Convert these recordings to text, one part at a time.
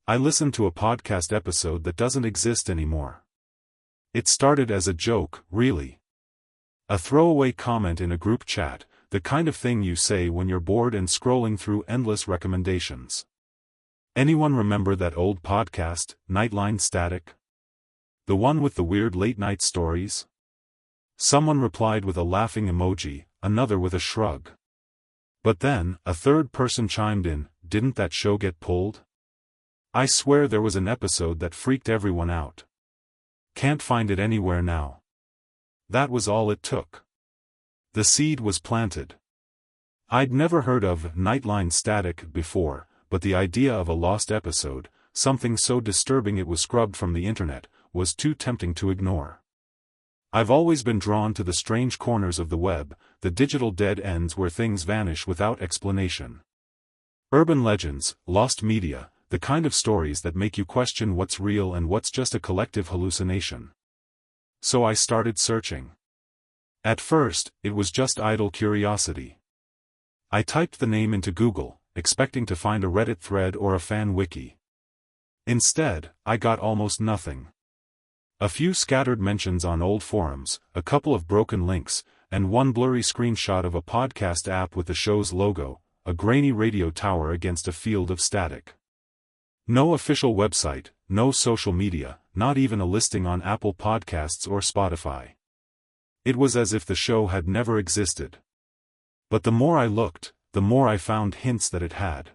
I listened to a podcast episode that doesn't exist anymore. It started as a joke, really. A throwaway comment in a group chat, the kind of thing you say when you're bored and scrolling through endless recommendations. Anyone remember that old podcast, Nightline Static? The one with the weird late-night stories? Someone replied with a laughing emoji, another with a shrug. But then, a third person chimed in, didn't that show get pulled? I swear there was an episode that freaked everyone out. Can't find it anywhere now. That was all it took. The seed was planted. I'd never heard of Nightline Static before, but the idea of a lost episode, something so disturbing it was scrubbed from the internet, was too tempting to ignore. I've always been drawn to the strange corners of the web, the digital dead ends where things vanish without explanation. Urban legends, lost media, the kind of stories that make you question what's real and what's just a collective hallucination. So I started searching. At first, it was just idle curiosity. I typed the name into Google, expecting to find a Reddit thread or a fan wiki. Instead, I got almost nothing. A few scattered mentions on old forums, a couple of broken links, and one blurry screenshot of a podcast app with the show's logo, a grainy radio tower against a field of static. No official website, no social media, not even a listing on Apple Podcasts or Spotify. It was as if the show had never existed. But the more I looked, the more I found hints that it had.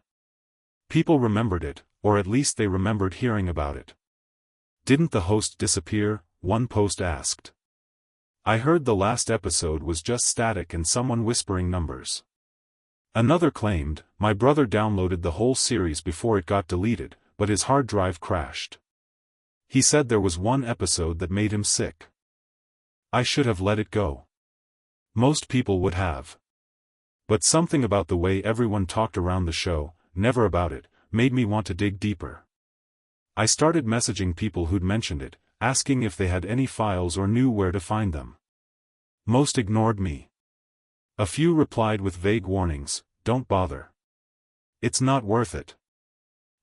People remembered it, or at least they remembered hearing about it. Didn't the host disappear? One post asked. I heard the last episode was just static and someone whispering numbers. Another claimed, my brother downloaded the whole series before it got deleted, but his hard drive crashed. He said there was one episode that made him sick. I should have let it go. Most people would have. But something about the way everyone talked around the show, never about it, made me want to dig deeper. I started messaging people who'd mentioned it, asking if they had any files or knew where to find them. Most ignored me. A few replied with vague warnings, don't bother. It's not worth it.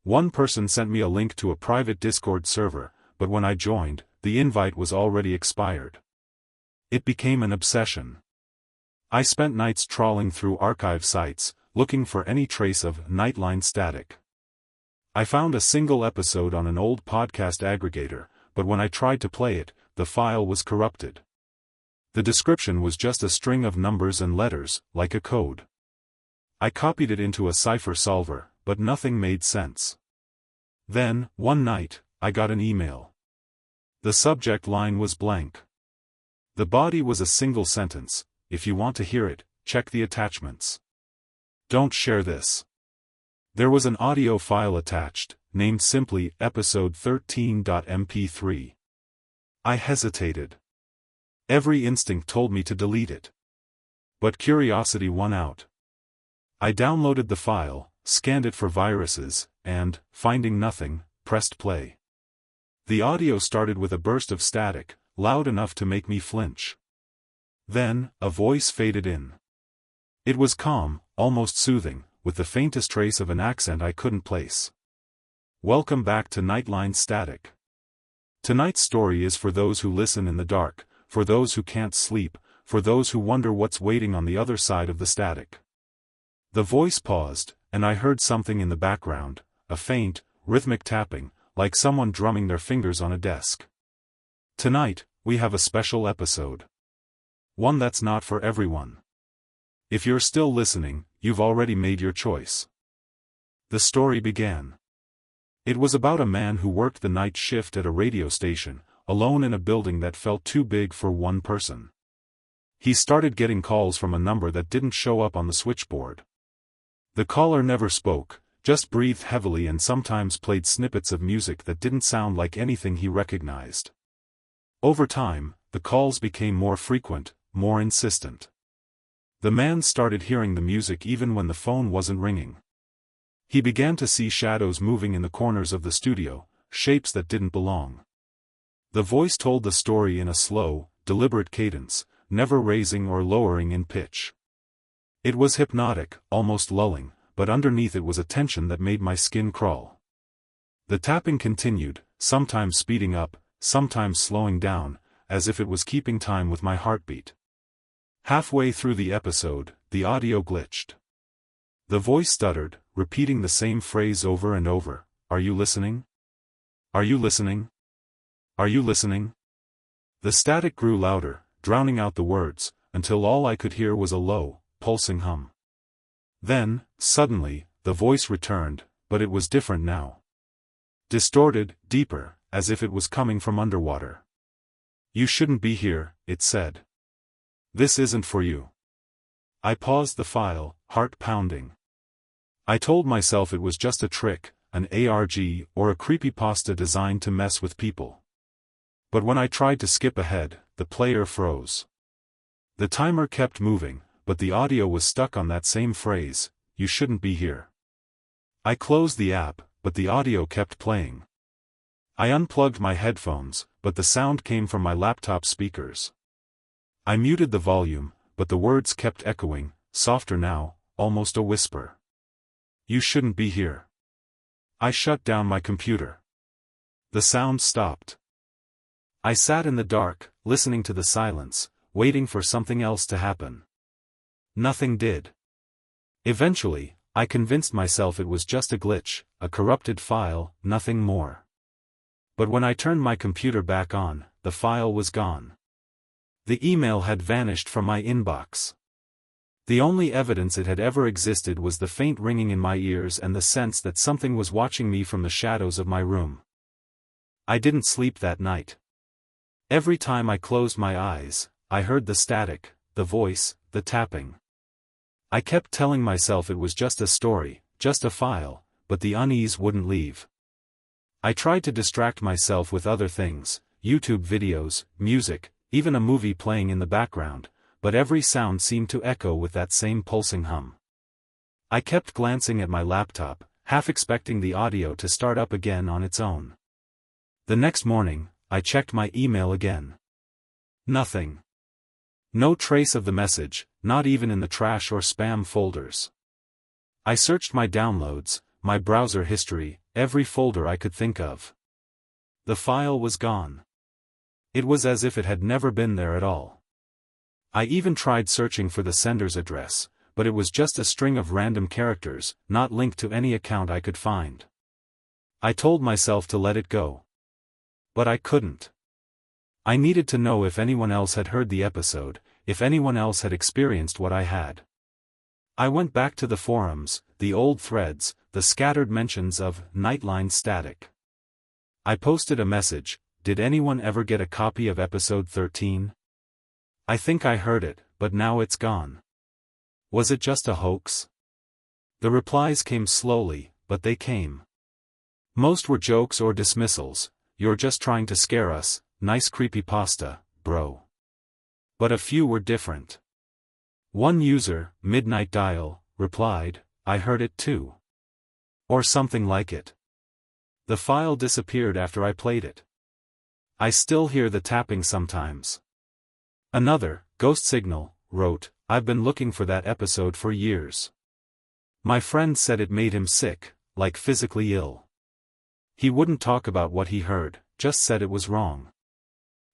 One person sent me a link to a private Discord server, but when I joined, the invite was already expired. It became an obsession. I spent nights trawling through archive sites, looking for any trace of Nightline Static. I found a single episode on an old podcast aggregator, but when I tried to play it, the file was corrupted. The description was just a string of numbers and letters, like a code. I copied it into a cipher solver, but nothing made sense. Then, one night, I got an email. The subject line was blank. The body was a single sentence, if you want to hear it, check the attachments. Don't share this. There was an audio file attached, named simply episode 13.mp3. I hesitated. Every instinct told me to delete it. But curiosity won out. I downloaded the file, scanned it for viruses, and, finding nothing, pressed play. The audio started with a burst of static, loud enough to make me flinch. Then, a voice faded in. It was calm, almost soothing, with the faintest trace of an accent I couldn't place. Welcome back to Nightline Static. Tonight's story is for those who listen in the dark, for those who can't sleep, for those who wonder what's waiting on the other side of the static. The voice paused, and I heard something in the background, a faint, rhythmic tapping, like someone drumming their fingers on a desk. Tonight, we have a special episode. One that's not for everyone. If you're still listening, you've already made your choice. The story began. It was about a man who worked the night shift at a radio station, alone in a building that felt too big for one person. He started getting calls from a number that didn't show up on the switchboard. The caller never spoke, just breathed heavily and sometimes played snippets of music that didn't sound like anything he recognized. Over time, the calls became more frequent, more insistent. The man started hearing the music even when the phone wasn't ringing. He began to see shadows moving in the corners of the studio, shapes that didn't belong. The voice told the story in a slow, deliberate cadence, never raising or lowering in pitch. It was hypnotic, almost lulling, but underneath it was a tension that made my skin crawl. The tapping continued, sometimes speeding up, sometimes slowing down, as if it was keeping time with my heartbeat. Halfway through the episode, the audio glitched. The voice stuttered, repeating the same phrase over and over. Are you listening? Are you listening? Are you listening? The static grew louder, drowning out the words, until all I could hear was a low, pulsing hum. Then, suddenly, the voice returned, but it was different now. Distorted, deeper, as if it was coming from underwater. You shouldn't be here, it said. This isn't for you. I paused the file, heart pounding. I told myself it was just a trick, an ARG, or a creepypasta designed to mess with people. But when I tried to skip ahead, the player froze. The timer kept moving, but the audio was stuck on that same phrase, you shouldn't be here. I closed the app, but the audio kept playing. I unplugged my headphones, but the sound came from my laptop speakers. I muted the volume, but the words kept echoing, softer now, almost a whisper. You shouldn't be here. I shut down my computer. The sound stopped. I sat in the dark, listening to the silence, waiting for something else to happen. Nothing did. Eventually, I convinced myself it was just a glitch, a corrupted file, nothing more. But when I turned my computer back on, the file was gone. The email had vanished from my inbox. The only evidence it had ever existed was the faint ringing in my ears and the sense that something was watching me from the shadows of my room. I didn't sleep that night. Every time I closed my eyes, I heard the static, the voice, the tapping. I kept telling myself it was just a story, just a file, but the unease wouldn't leave. I tried to distract myself with other things, YouTube videos, music, even a movie playing in the background, but every sound seemed to echo with that same pulsing hum. I kept glancing at my laptop, half expecting the audio to start up again on its own. The next morning, I checked my email again. Nothing. No trace of the message, not even in the trash or spam folders. I searched my downloads, my browser history, every folder I could think of. The file was gone. It was as if it had never been there at all. I even tried searching for the sender's address, but it was just a string of random characters, not linked to any account I could find. I told myself to let it go. But I couldn't. I needed to know if anyone else had heard the episode, if anyone else had experienced what I had. I went back to the forums, the old threads, the scattered mentions of Nightline static. I posted a message, did anyone ever get a copy of episode 13? I think I heard it, but now it's gone. Was it just a hoax? The replies came slowly, but they came. Most were jokes or dismissals. You're just trying to scare us, nice creepypasta, bro. But a few were different. One user, Midnight Dial, replied, I heard it too. Or something like it. The file disappeared after I played it. I still hear the tapping sometimes. Another, Ghost Signal, wrote, I've been looking for that episode for years. My friend said it made him sick, like physically ill. He wouldn't talk about what he heard, just said it was wrong.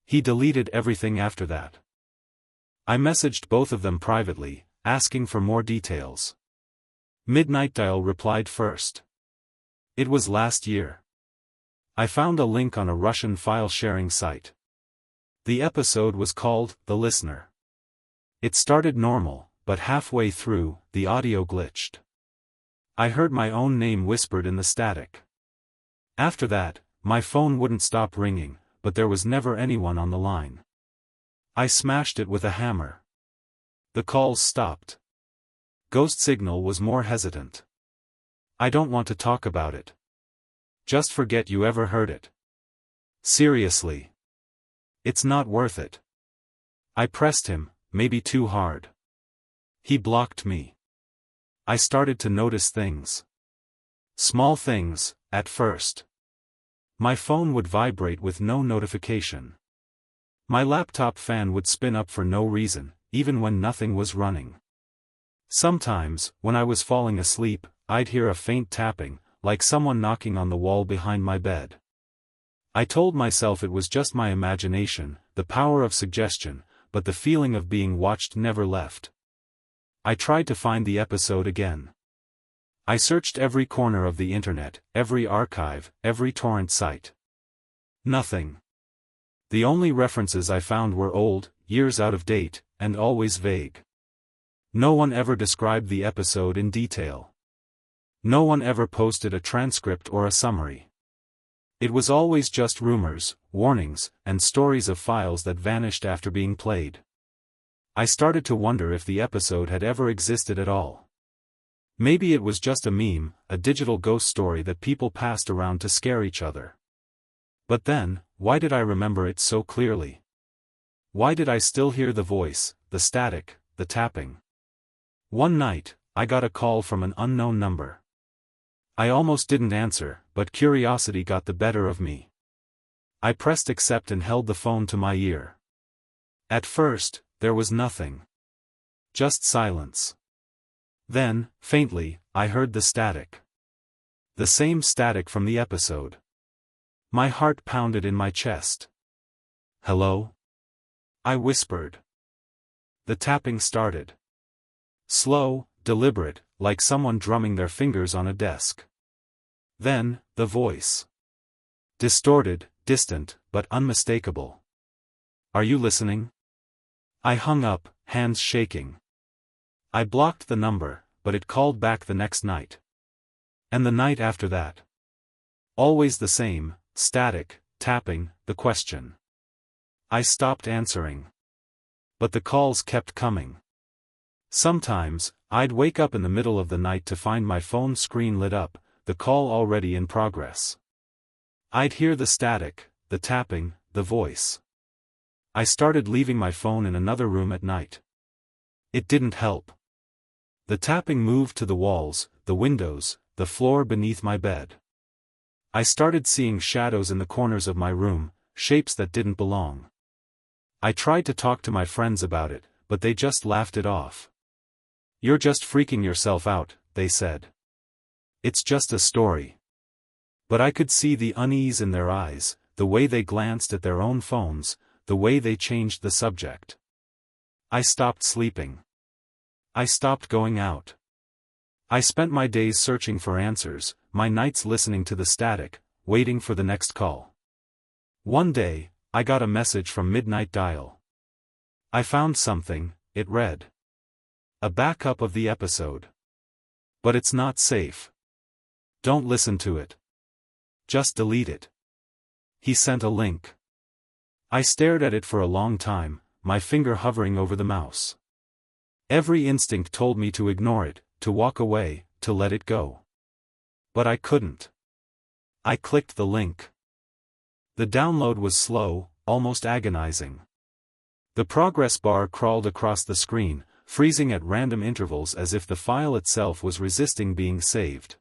He deleted everything after that. I messaged both of them privately, asking for more details. Midnight Dial replied first. It was last year. I found a link on a Russian file-sharing site. The episode was called The Listener. It started normal, but halfway through, the audio glitched. I heard my own name whispered in the static. After that, my phone wouldn't stop ringing, but there was never anyone on the line. I smashed it with a hammer. The calls stopped. Ghost Signal was more hesitant. I don't want to talk about it. Just forget you ever heard it. Seriously. It's not worth it. I pressed him, maybe too hard. He blocked me. I started to notice things. Small things, at first. My phone would vibrate with no notification. My laptop fan would spin up for no reason, even when nothing was running. Sometimes, when I was falling asleep, I'd hear a faint tapping, like someone knocking on the wall behind my bed. I told myself it was just my imagination, the power of suggestion, but the feeling of being watched never left. I tried to find the episode again. I searched every corner of the internet, every archive, every torrent site. Nothing. The only references I found were old, years out of date, and always vague. No one ever described the episode in detail. No one ever posted a transcript or a summary. It was always just rumors, warnings, and stories of files that vanished after being played. I started to wonder if the episode had ever existed at all. Maybe it was just a meme, a digital ghost story that people passed around to scare each other. But then, why did I remember it so clearly? Why did I still hear the voice, the static, the tapping? One night, I got a call from an unknown number. I almost didn't answer, but curiosity got the better of me. I pressed accept and held the phone to my ear. At first, there was nothing. Just silence. Then, faintly, I heard the static. The same static from the episode. My heart pounded in my chest. "Hello?" I whispered. The tapping started. Slow, deliberate, like someone drumming their fingers on a desk. Then, the voice. Distorted, distant, but unmistakable. "Are you listening?" I hung up, hands shaking. I blocked the number, but it called back the next night. And the night after that. Always the same, static, tapping, the question. I stopped answering. But the calls kept coming. Sometimes, I'd wake up in the middle of the night to find my phone screen lit up, the call already in progress. I'd hear the static, the tapping, the voice. I started leaving my phone in another room at night. It didn't help. The tapping moved to the walls, the windows, the floor beneath my bed. I started seeing shadows in the corners of my room, shapes that didn't belong. I tried to talk to my friends about it, but they just laughed it off. "You're just freaking yourself out," they said. "It's just a story." But I could see the unease in their eyes, the way they glanced at their own phones, the way they changed the subject. I stopped sleeping. I stopped going out. I spent my days searching for answers, my nights listening to the static, waiting for the next call. One day, I got a message from Midnight Dial. I found something, it read. A backup of the episode. But it's not safe. Don't listen to it. Just delete it. He sent a link. I stared at it for a long time, my finger hovering over the mouse. Every instinct told me to ignore it, to walk away, to let it go. But I couldn't. I clicked the link. The download was slow, almost agonizing. The progress bar crawled across the screen, freezing at random intervals as if the file itself was resisting being saved.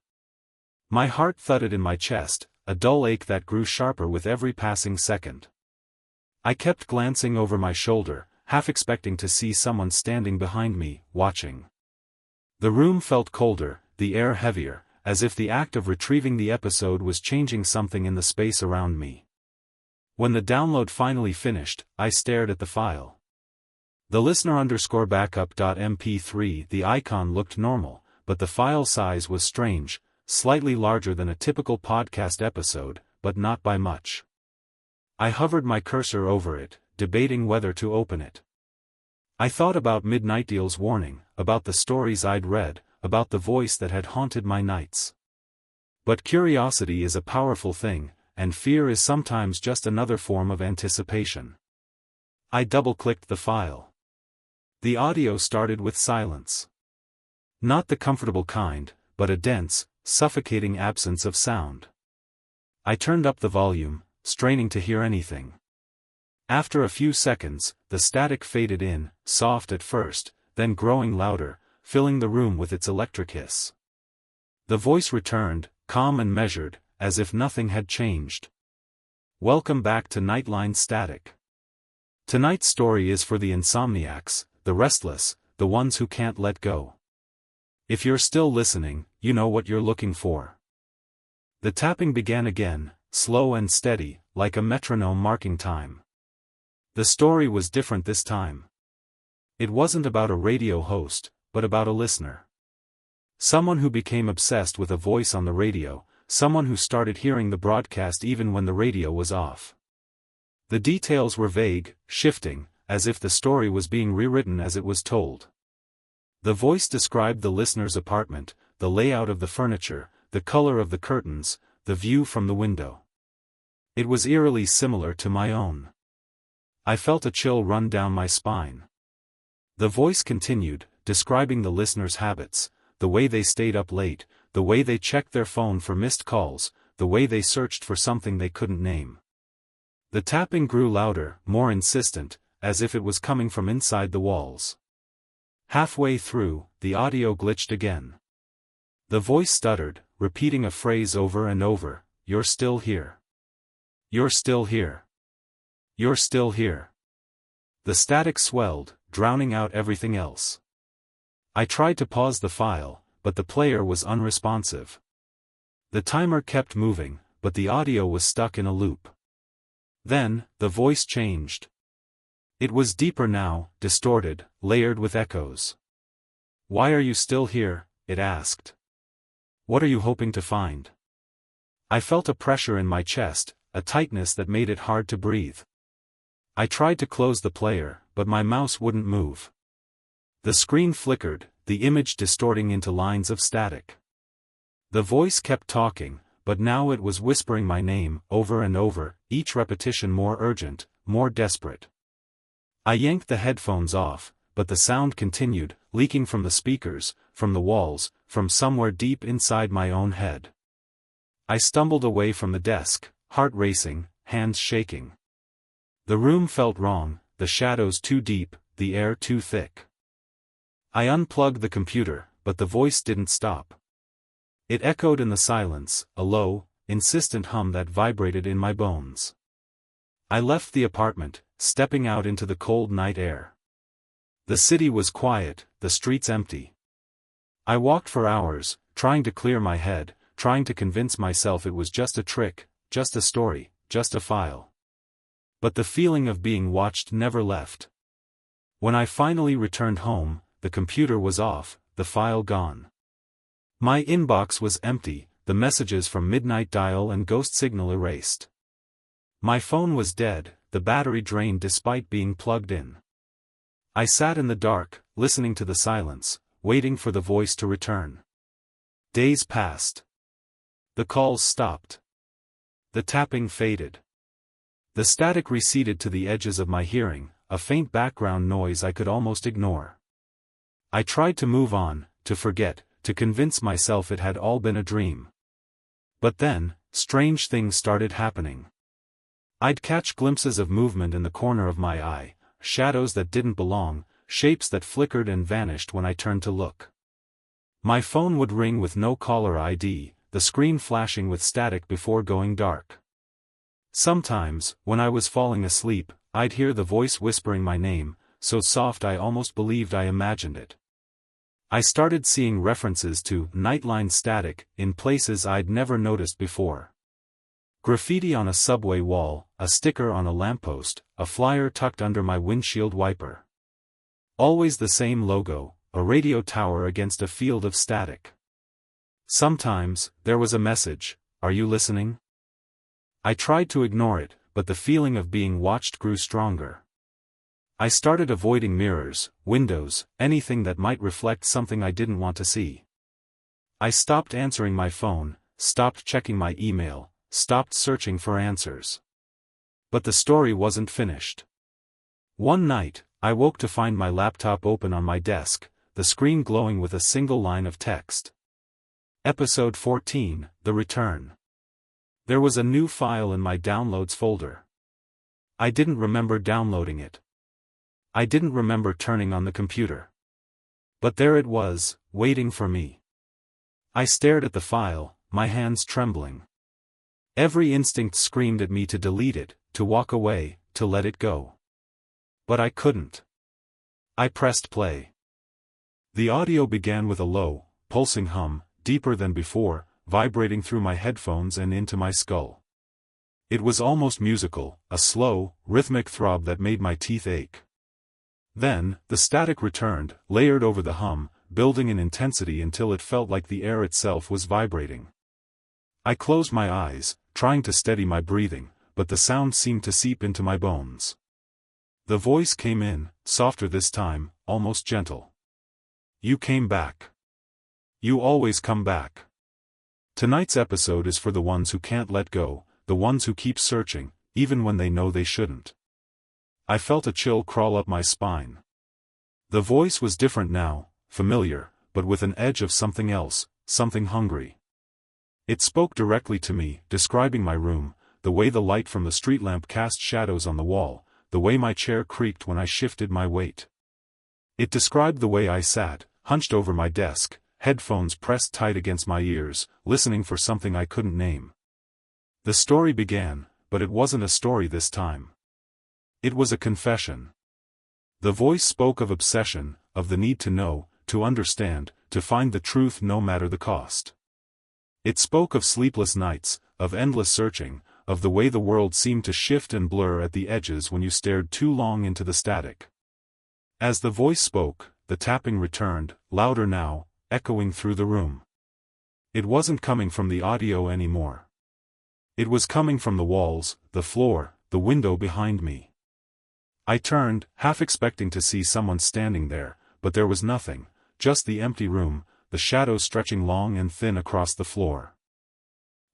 My heart thudded in my chest, a dull ache that grew sharper with every passing second. I kept glancing over my shoulder, half expecting to see someone standing behind me, watching. The room felt colder, the air heavier, as if the act of retrieving the episode was changing something in the space around me. When the download finally finished, I stared at the file. The listener_backup.mp3, the icon looked normal, but the file size was strange, slightly larger than a typical podcast episode, but not by much. I hovered my cursor over it, debating whether to open it. I thought about Midnight Dial's warning, about the stories I'd read, about the voice that had haunted my nights. But curiosity is a powerful thing, and fear is sometimes just another form of anticipation. I double-clicked the file. The audio started with silence. Not the comfortable kind, but a dense, suffocating absence of sound. I turned up the volume, straining to hear anything. After a few seconds, the static faded in, soft at first, then growing louder, filling the room with its electric hiss. The voice returned, calm and measured, as if nothing had changed. "Welcome back to Nightline Static. Tonight's story is for the insomniacs, the restless, the ones who can't let go. If you're still listening, you know what you're looking for. The tapping began again, slow and steady, like a metronome marking time. The story was different this time. It wasn't about a radio host, but about a listener. Someone who became obsessed with a voice on the radio, someone who started hearing the broadcast even when the radio was off. The details were vague, shifting, as if the story was being rewritten as it was told. The voice described the listener's apartment, the layout of the furniture, the color of the curtains, the view from the window. It was eerily similar to my own. I felt a chill run down my spine. The voice continued, describing the listener's habits, the way they stayed up late, the way they checked their phone for missed calls, the way they searched for something they couldn't name. The tapping grew louder, more insistent, as if it was coming from inside the walls. Halfway through, the audio glitched again. The voice stuttered, repeating a phrase over and over, "You're still here. You're still here. You're still here." The static swelled, drowning out everything else. I tried to pause the file, but the player was unresponsive. The timer kept moving, but the audio was stuck in a loop. Then, the voice changed. It was deeper now, distorted, layered with echoes. "Why are you still here?" it asked. "What are you hoping to find?" I felt a pressure in my chest, a tightness that made it hard to breathe. I tried to close the player, but my mouse wouldn't move. The screen flickered, the image distorting into lines of static. The voice kept talking, but now it was whispering my name, over and over, each repetition more urgent, more desperate. I yanked the headphones off, but the sound continued, leaking from the speakers, from the walls, from somewhere deep inside my own head. I stumbled away from the desk, heart racing, hands shaking. The room felt wrong, the shadows too deep, the air too thick. I unplugged the computer, but the voice didn't stop. It echoed in the silence, a low, insistent hum that vibrated in my bones. I left the apartment, stepping out into the cold night air. The city was quiet, the streets empty. I walked for hours, trying to clear my head, trying to convince myself it was just a trick, just a story, just a file. But the feeling of being watched never left. When I finally returned home, the computer was off, the file gone. My inbox was empty, the messages from Midnight Dial and Ghost Signal erased. My phone was dead, the battery drained despite being plugged in. I sat in the dark, listening to the silence, waiting for the voice to return. Days passed. The calls stopped. The tapping faded. The static receded to the edges of my hearing, a faint background noise I could almost ignore. I tried to move on, to forget, to convince myself it had all been a dream. But then, strange things started happening. I'd catch glimpses of movement in the corner of my eye, shadows that didn't belong, shapes that flickered and vanished when I turned to look. My phone would ring with no caller ID, the screen flashing with static before going dark. Sometimes, when I was falling asleep, I'd hear the voice whispering my name, so soft I almost believed I imagined it. I started seeing references to Nightline static in places I'd never noticed before. Graffiti on a subway wall, a sticker on a lamppost, a flyer tucked under my windshield wiper. Always the same logo, a radio tower against a field of static. Sometimes, there was a message, "Are you listening?" I tried to ignore it, but the feeling of being watched grew stronger. I started avoiding mirrors, windows, anything that might reflect something I didn't want to see. I stopped answering my phone, stopped checking my email, stopped searching for answers. But the story wasn't finished. One night, I woke to find my laptop open on my desk, the screen glowing with a single line of text. Episode 14, The Return. There was a new file in my downloads folder. I didn't remember downloading it. I didn't remember turning on the computer. But there it was, waiting for me. I stared at the file, my hands trembling. Every instinct screamed at me to delete it, to walk away, to let it go. But I couldn't. I pressed play. The audio began with a low, pulsing hum, deeper than before, vibrating through my headphones and into my skull. It was almost musical, a slow, rhythmic throb that made my teeth ache. Then, the static returned, layered over the hum, building in intensity until it felt like the air itself was vibrating. I closed my eyes, trying to steady my breathing, but the sound seemed to seep into my bones. The voice came in, softer this time, almost gentle. "You came back. You always come back." Tonight's episode is for the ones who can't let go, the ones who keep searching, even when they know they shouldn't. I felt a chill crawl up my spine. The voice was different now, familiar, but with an edge of something else, something hungry. It spoke directly to me, describing my room, the way the light from the street lamp cast shadows on the wall, the way my chair creaked when I shifted my weight. It described the way I sat, hunched over my desk, headphones pressed tight against my ears, listening for something I couldn't name. The story began, but it wasn't a story this time. It was a confession. The voice spoke of obsession, of the need to know, to understand, to find the truth no matter the cost. It spoke of sleepless nights, of endless searching, of the way the world seemed to shift and blur at the edges when you stared too long into the static. As the voice spoke, the tapping returned, louder now, echoing through the room. It wasn't coming from the audio anymore. It was coming from the walls, the floor, the window behind me. I turned, half expecting to see someone standing there, but there was nothing, just the empty room, the shadows stretching long and thin across the floor.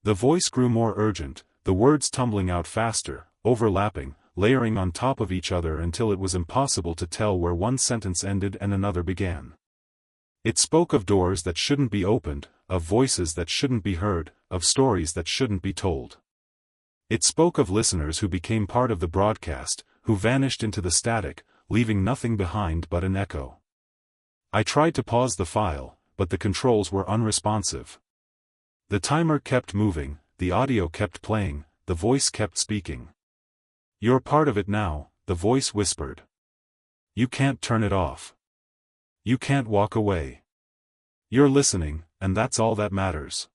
The voice grew more urgent, the words tumbling out faster, overlapping, layering on top of each other until it was impossible to tell where one sentence ended and another began. It spoke of doors that shouldn't be opened, of voices that shouldn't be heard, of stories that shouldn't be told. It spoke of listeners who became part of the broadcast, who vanished into the static, leaving nothing behind but an echo. I tried to pause the file, but the controls were unresponsive. The timer kept moving, the audio kept playing, the voice kept speaking. "You're part of it now," the voice whispered. "You can't turn it off. You can't walk away. You're listening, and that's all that matters."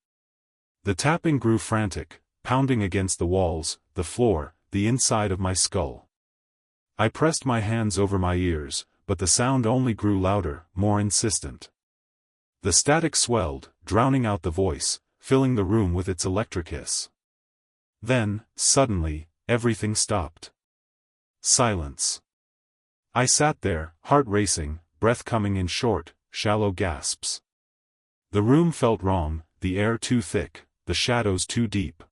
The tapping grew frantic, pounding against the walls, the floor, the inside of my skull. I pressed my hands over my ears, but the sound only grew louder, more insistent. The static swelled, drowning out the voice, filling the room with its electric hiss. Then, suddenly, everything stopped. Silence. I sat there, heart racing, breath coming in short, shallow gasps. The room felt wrong, the air too thick, the shadows too deep.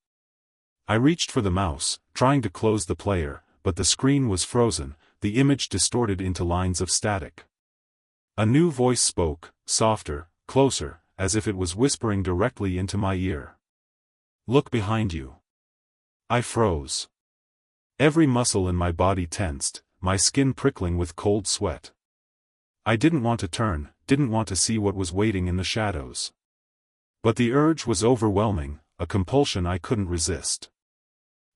I reached for the mouse, trying to close the player, but the screen was frozen, the image distorted into lines of static. A new voice spoke, softer, closer, as if it was whispering directly into my ear. "Look behind you." I froze. Every muscle in my body tensed, my skin prickling with cold sweat. I didn't want to turn, didn't want to see what was waiting in the shadows. But the urge was overwhelming, a compulsion I couldn't resist.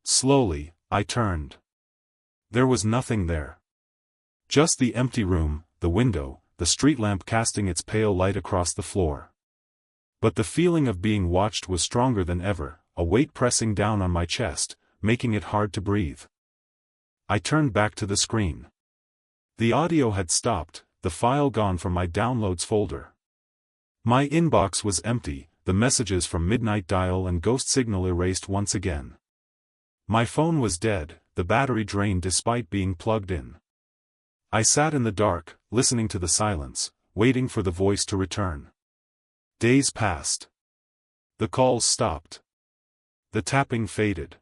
Slowly, I turned. There was nothing there. Just the empty room, the window, the street lamp casting its pale light across the floor. But the feeling of being watched was stronger than ever, a weight pressing down on my chest, making it hard to breathe. I turned back to the screen. The audio had stopped, the file gone from my downloads folder. My inbox was empty, the messages from Midnight Dial and Ghost Signal erased once again. My phone was dead, the battery drained despite being plugged in. I sat in the dark, listening to the silence, waiting for the voice to return. Days passed. The calls stopped. The tapping faded.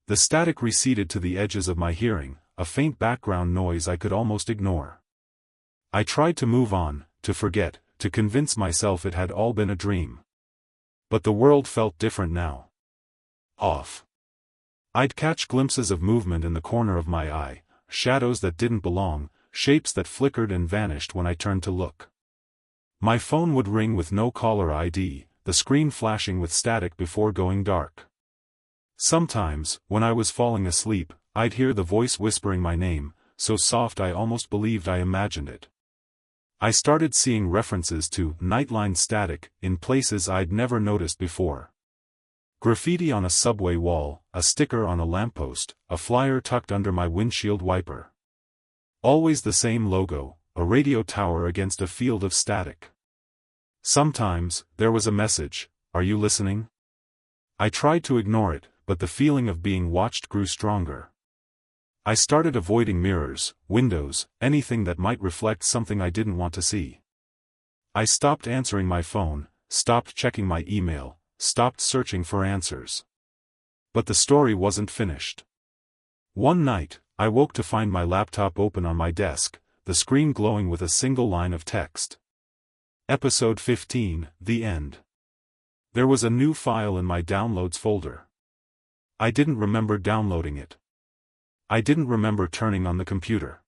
The static receded to the edges of my hearing, a faint background noise I could almost ignore. I tried to move on, to forget, to convince myself it had all been a dream. But the world felt different now. Off. I'd catch glimpses of movement in the corner of my eye, shadows that didn't belong, shapes that flickered and vanished when I turned to look. My phone would ring with no caller ID, the screen flashing with static before going dark. Sometimes, when I was falling asleep, I'd hear the voice whispering my name, so soft I almost believed I imagined it. I started seeing references to nightline static in places I'd never noticed before. Graffiti on a subway wall, a sticker on a lamppost, a flyer tucked under my windshield wiper. Always the same logo, a radio tower against a field of static. Sometimes, there was a message, "Are you listening?" I tried to ignore it, but the feeling of being watched grew stronger. I started avoiding mirrors, windows, anything that might reflect something I didn't want to see. I stopped answering my phone, stopped checking my email, stopped searching for answers. But the story wasn't finished. One night, I woke to find my laptop open on my desk, the screen glowing with a single line of text. Episode 15, The End. There was a new file in my downloads folder. I didn't remember downloading it. I didn't remember turning on the computer.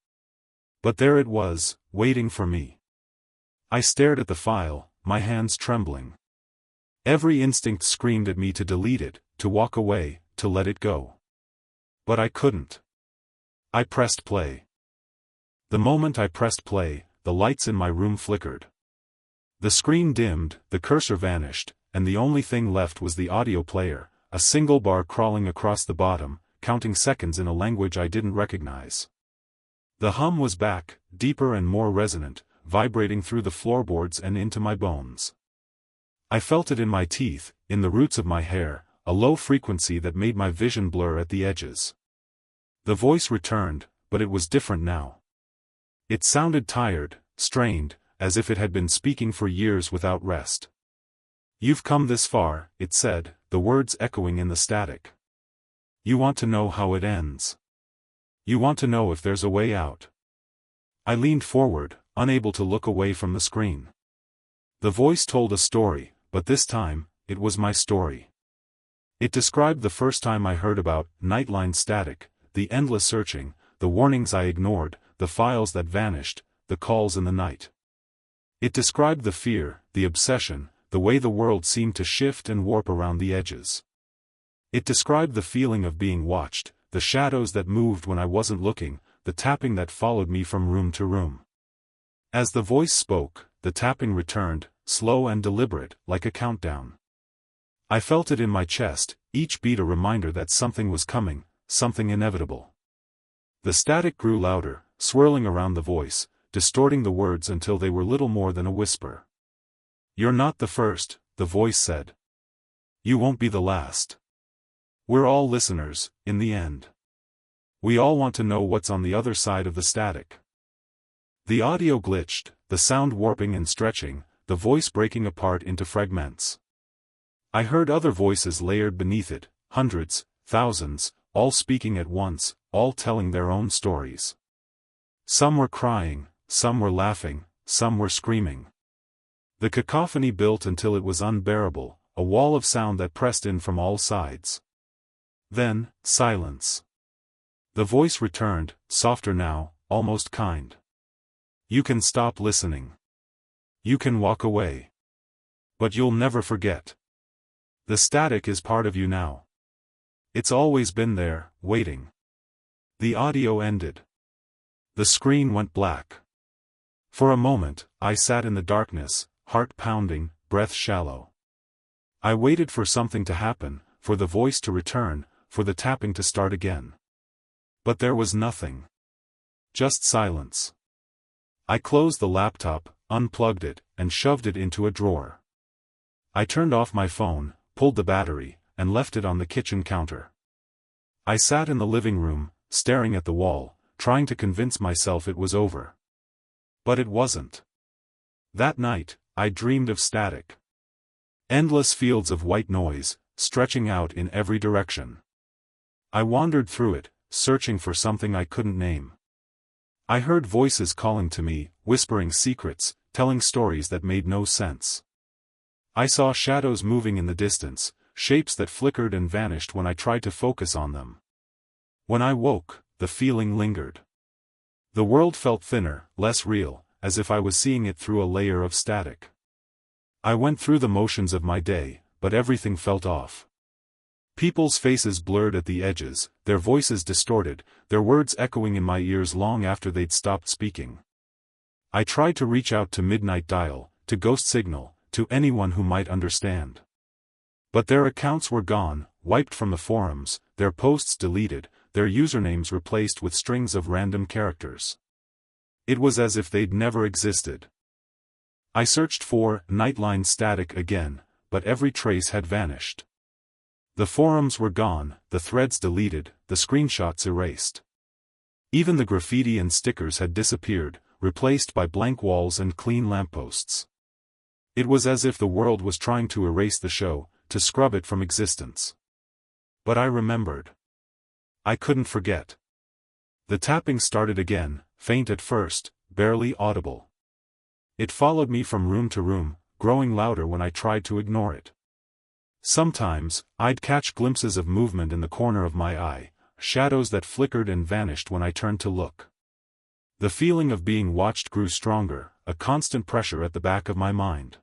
But there it was, waiting for me. I stared at the file, my hands trembling. Every instinct screamed at me to delete it, to walk away, to let it go. But I couldn't. I pressed play. The moment I pressed play, the lights in my room flickered. The screen dimmed, the cursor vanished, and the only thing left was the audio player, a single bar crawling across the bottom, counting seconds in a language I didn't recognize. The hum was back, deeper and more resonant, vibrating through the floorboards and into my bones. I felt it in my teeth, in the roots of my hair, a low frequency that made my vision blur at the edges. The voice returned, but it was different now. It sounded tired, strained, as if it had been speaking for years without rest. "You've come this far," it said, the words echoing in the static. "You want to know how it ends. You want to know if there's a way out." I leaned forward, unable to look away from the screen. The voice told a story, but this time, it was my story. It described the first time I heard about nightline static, the endless searching, the warnings I ignored, the files that vanished, the calls in the night. It described the fear, the obsession, the way the world seemed to shift and warp around the edges. It described the feeling of being watched, the shadows that moved when I wasn't looking, the tapping that followed me from room to room. As the voice spoke, the tapping returned, slow and deliberate, like a countdown. I felt it in my chest, each beat a reminder that something was coming, something inevitable. The static grew louder, swirling around the voice, distorting the words until they were little more than a whisper. "You're not the first," the voice said. "You won't be the last. We're all listeners, in the end. We all want to know what's on the other side of the static." The audio glitched, the sound warping and stretching, the voice breaking apart into fragments. I heard other voices layered beneath it, hundreds, thousands, all speaking at once, all telling their own stories. Some were crying, some were laughing, some were screaming. The cacophony built until it was unbearable, a wall of sound that pressed in from all sides. Then, silence. The voice returned, softer now, almost kind. "You can stop listening. You can walk away. But you'll never forget. The static is part of you now. It's always been there, waiting." The audio ended. The screen went black. For a moment, I sat in the darkness, heart pounding, breath shallow. I waited for something to happen, for the voice to return, for the tapping to start again. But there was nothing. Just silence. I closed the laptop, unplugged it, and shoved it into a drawer. I turned off my phone, pulled the battery, and left it on the kitchen counter. I sat in the living room, staring at the wall, trying to convince myself it was over. But it wasn't. That night, I dreamed of static. Endless fields of white noise, stretching out in every direction. I wandered through it, searching for something I couldn't name. I heard voices calling to me, whispering secrets, telling stories that made no sense. I saw shadows moving in the distance, shapes that flickered and vanished when I tried to focus on them. When I woke, the feeling lingered. The world felt thinner, less real, as if I was seeing it through a layer of static. I went through the motions of my day, but everything felt off. People's faces blurred at the edges, their voices distorted, their words echoing in my ears long after they'd stopped speaking. I tried to reach out to Midnight Dial, to Ghost Signal, to anyone who might understand. But their accounts were gone, wiped from the forums, their posts deleted, their usernames replaced with strings of random characters. It was as if they'd never existed. I searched for Nightline Static again, but every trace had vanished. The forums were gone, the threads deleted, the screenshots erased. Even the graffiti and stickers had disappeared, replaced by blank walls and clean lampposts. It was as if the world was trying to erase the show, to scrub it from existence. But I remembered. I couldn't forget. The tapping started again, faint at first, barely audible. It followed me from room to room, growing louder when I tried to ignore it. Sometimes, I'd catch glimpses of movement in the corner of my eye, shadows that flickered and vanished when I turned to look. The feeling of being watched grew stronger, a constant pressure at the back of my mind.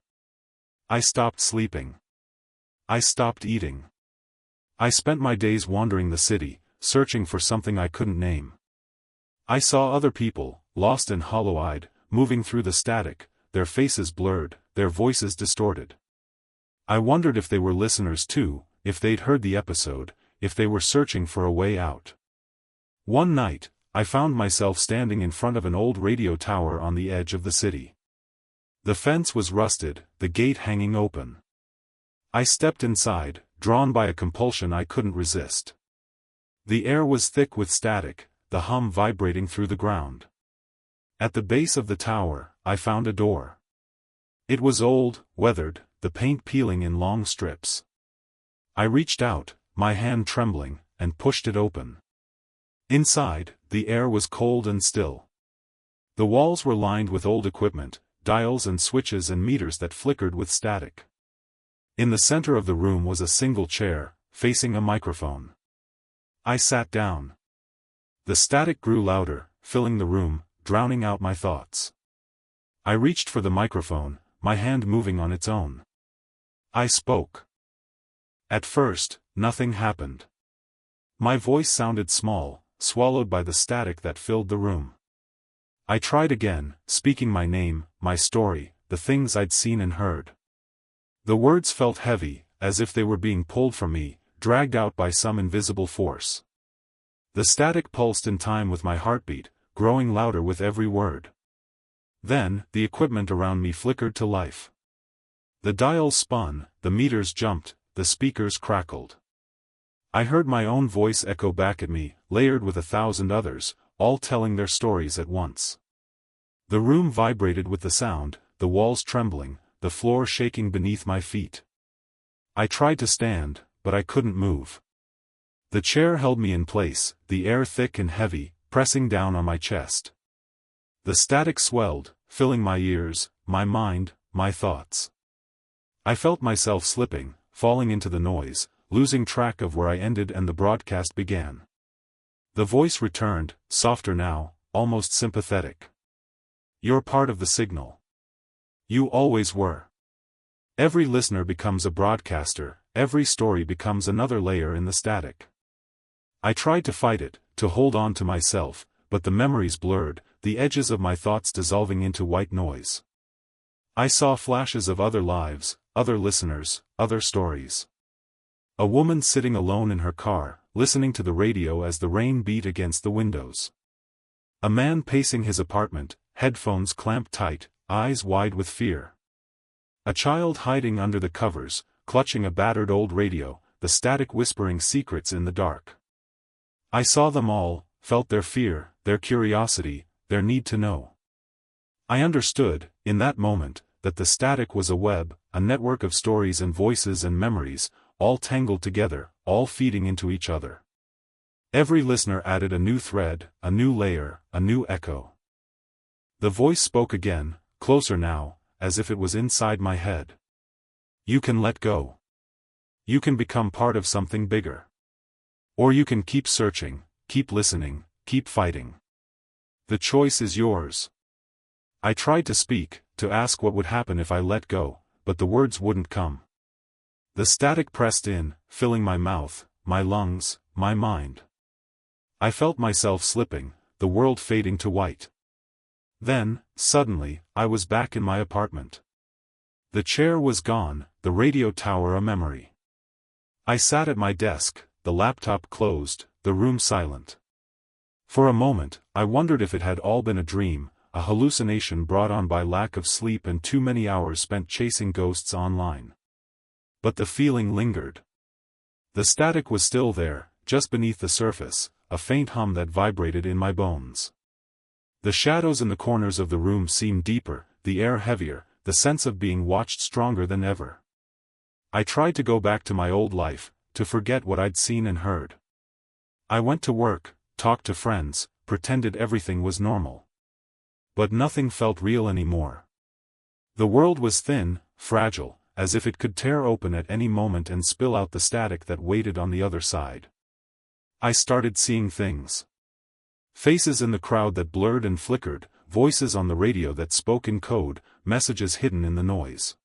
I stopped sleeping. I stopped eating. I spent my days wandering the city, searching for something I couldn't name. I saw other people, lost and hollow-eyed, moving through the static, their faces blurred, their voices distorted. I wondered if they were listeners too, if they'd heard the episode, if they were searching for a way out. One night, I found myself standing in front of an old radio tower on the edge of the city. The fence was rusted, the gate hanging open. I stepped inside, drawn by a compulsion I couldn't resist. The air was thick with static, the hum vibrating through the ground. At the base of the tower, I found a door. It was old, weathered, the paint peeling in long strips. I reached out, my hand trembling, and pushed it open. Inside, the air was cold and still. The walls were lined with old equipment, dials and switches and meters that flickered with static. In the center of the room was a single chair, facing a microphone. I sat down. The static grew louder, filling the room, drowning out my thoughts. I reached for the microphone, my hand moving on its own. I spoke. At first, nothing happened. My voice sounded small, swallowed by the static that filled the room. I tried again, speaking my name, my story, the things I'd seen and heard. The words felt heavy, as if they were being pulled from me, dragged out by some invisible force. The static pulsed in time with my heartbeat, growing louder with every word. Then, the equipment around me flickered to life. The dials spun, the meters jumped, the speakers crackled. I heard my own voice echo back at me, layered with 1,000 others, all telling their stories at once. The room vibrated with the sound, the walls trembling, the floor shaking beneath my feet. I tried to stand, but I couldn't move. The chair held me in place, the air thick and heavy, pressing down on my chest. The static swelled, filling my ears, my mind, my thoughts. I felt myself slipping, falling into the noise, losing track of where I ended and the broadcast began. The voice returned, softer now, almost sympathetic. You're part of the signal. You always were. Every listener becomes a broadcaster, every story becomes another layer in the static. I tried to fight it, to hold on to myself, but the memories blurred, the edges of my thoughts dissolving into white noise. I saw flashes of other lives, other listeners, other stories. A woman sitting alone in her car, listening to the radio as the rain beat against the windows. A man pacing his apartment, headphones clamped tight, eyes wide with fear. A child hiding under the covers, clutching a battered old radio, the static whispering secrets in the dark. I saw them all, felt their fear, their curiosity, their need to know. I understood, in that moment, that the static was a web, a network of stories and voices and memories, all tangled together, all feeding into each other. Every listener added a new thread, a new layer, a new echo. The voice spoke again, closer now, as if it was inside my head. You can let go. You can become part of something bigger. Or you can keep searching, keep listening, keep fighting. The choice is yours. I tried to speak, to ask what would happen if I let go, but the words wouldn't come. The static pressed in, filling my mouth, my lungs, my mind. I felt myself slipping, the world fading to white. Then, suddenly, I was back in my apartment. The chair was gone, the radio tower a memory. I sat at my desk, the laptop closed, the room silent. For a moment, I wondered if it had all been a dream, a hallucination brought on by lack of sleep and too many hours spent chasing ghosts online. But the feeling lingered. The static was still there, just beneath the surface, a faint hum that vibrated in my bones. The shadows in the corners of the room seemed deeper, the air heavier, the sense of being watched stronger than ever. I tried to go back to my old life, to forget what I'd seen and heard. I went to work, talked to friends, pretended everything was normal. But nothing felt real anymore. The world was thin, fragile, as if it could tear open at any moment and spill out the static that waited on the other side. I started seeing things. Faces in the crowd that blurred and flickered, voices on the radio that spoke in code, messages hidden in the noise.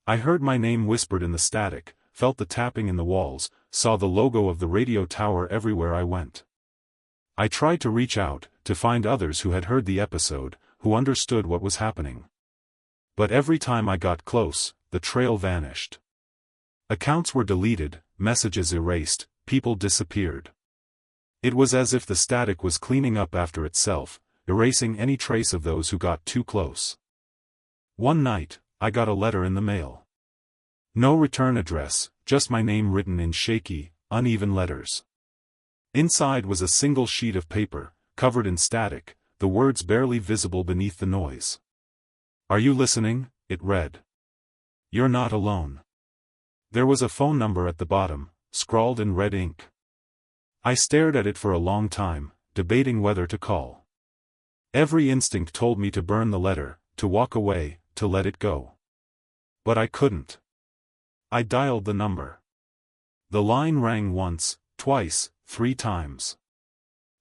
I heard my name whispered in the static, felt the tapping in the walls, saw the logo of the radio tower everywhere I went. I tried to reach out, to find others who had heard the episode, who understood what was happening. But every time I got close, the trail vanished. Accounts were deleted, messages erased, people disappeared. It was as if the static was cleaning up after itself, erasing any trace of those who got too close. One night, I got a letter in the mail. No return address, just my name written in shaky, uneven letters. Inside was a single sheet of paper, covered in static, the words barely visible beneath the noise. "Are you listening?" it read. "You're not alone." There was a phone number at the bottom, scrawled in red ink. I stared at it for a long time, debating whether to call. Every instinct told me to burn the letter, to walk away, to let it go. But I couldn't. I dialed the number. The line rang once, twice, 3 times.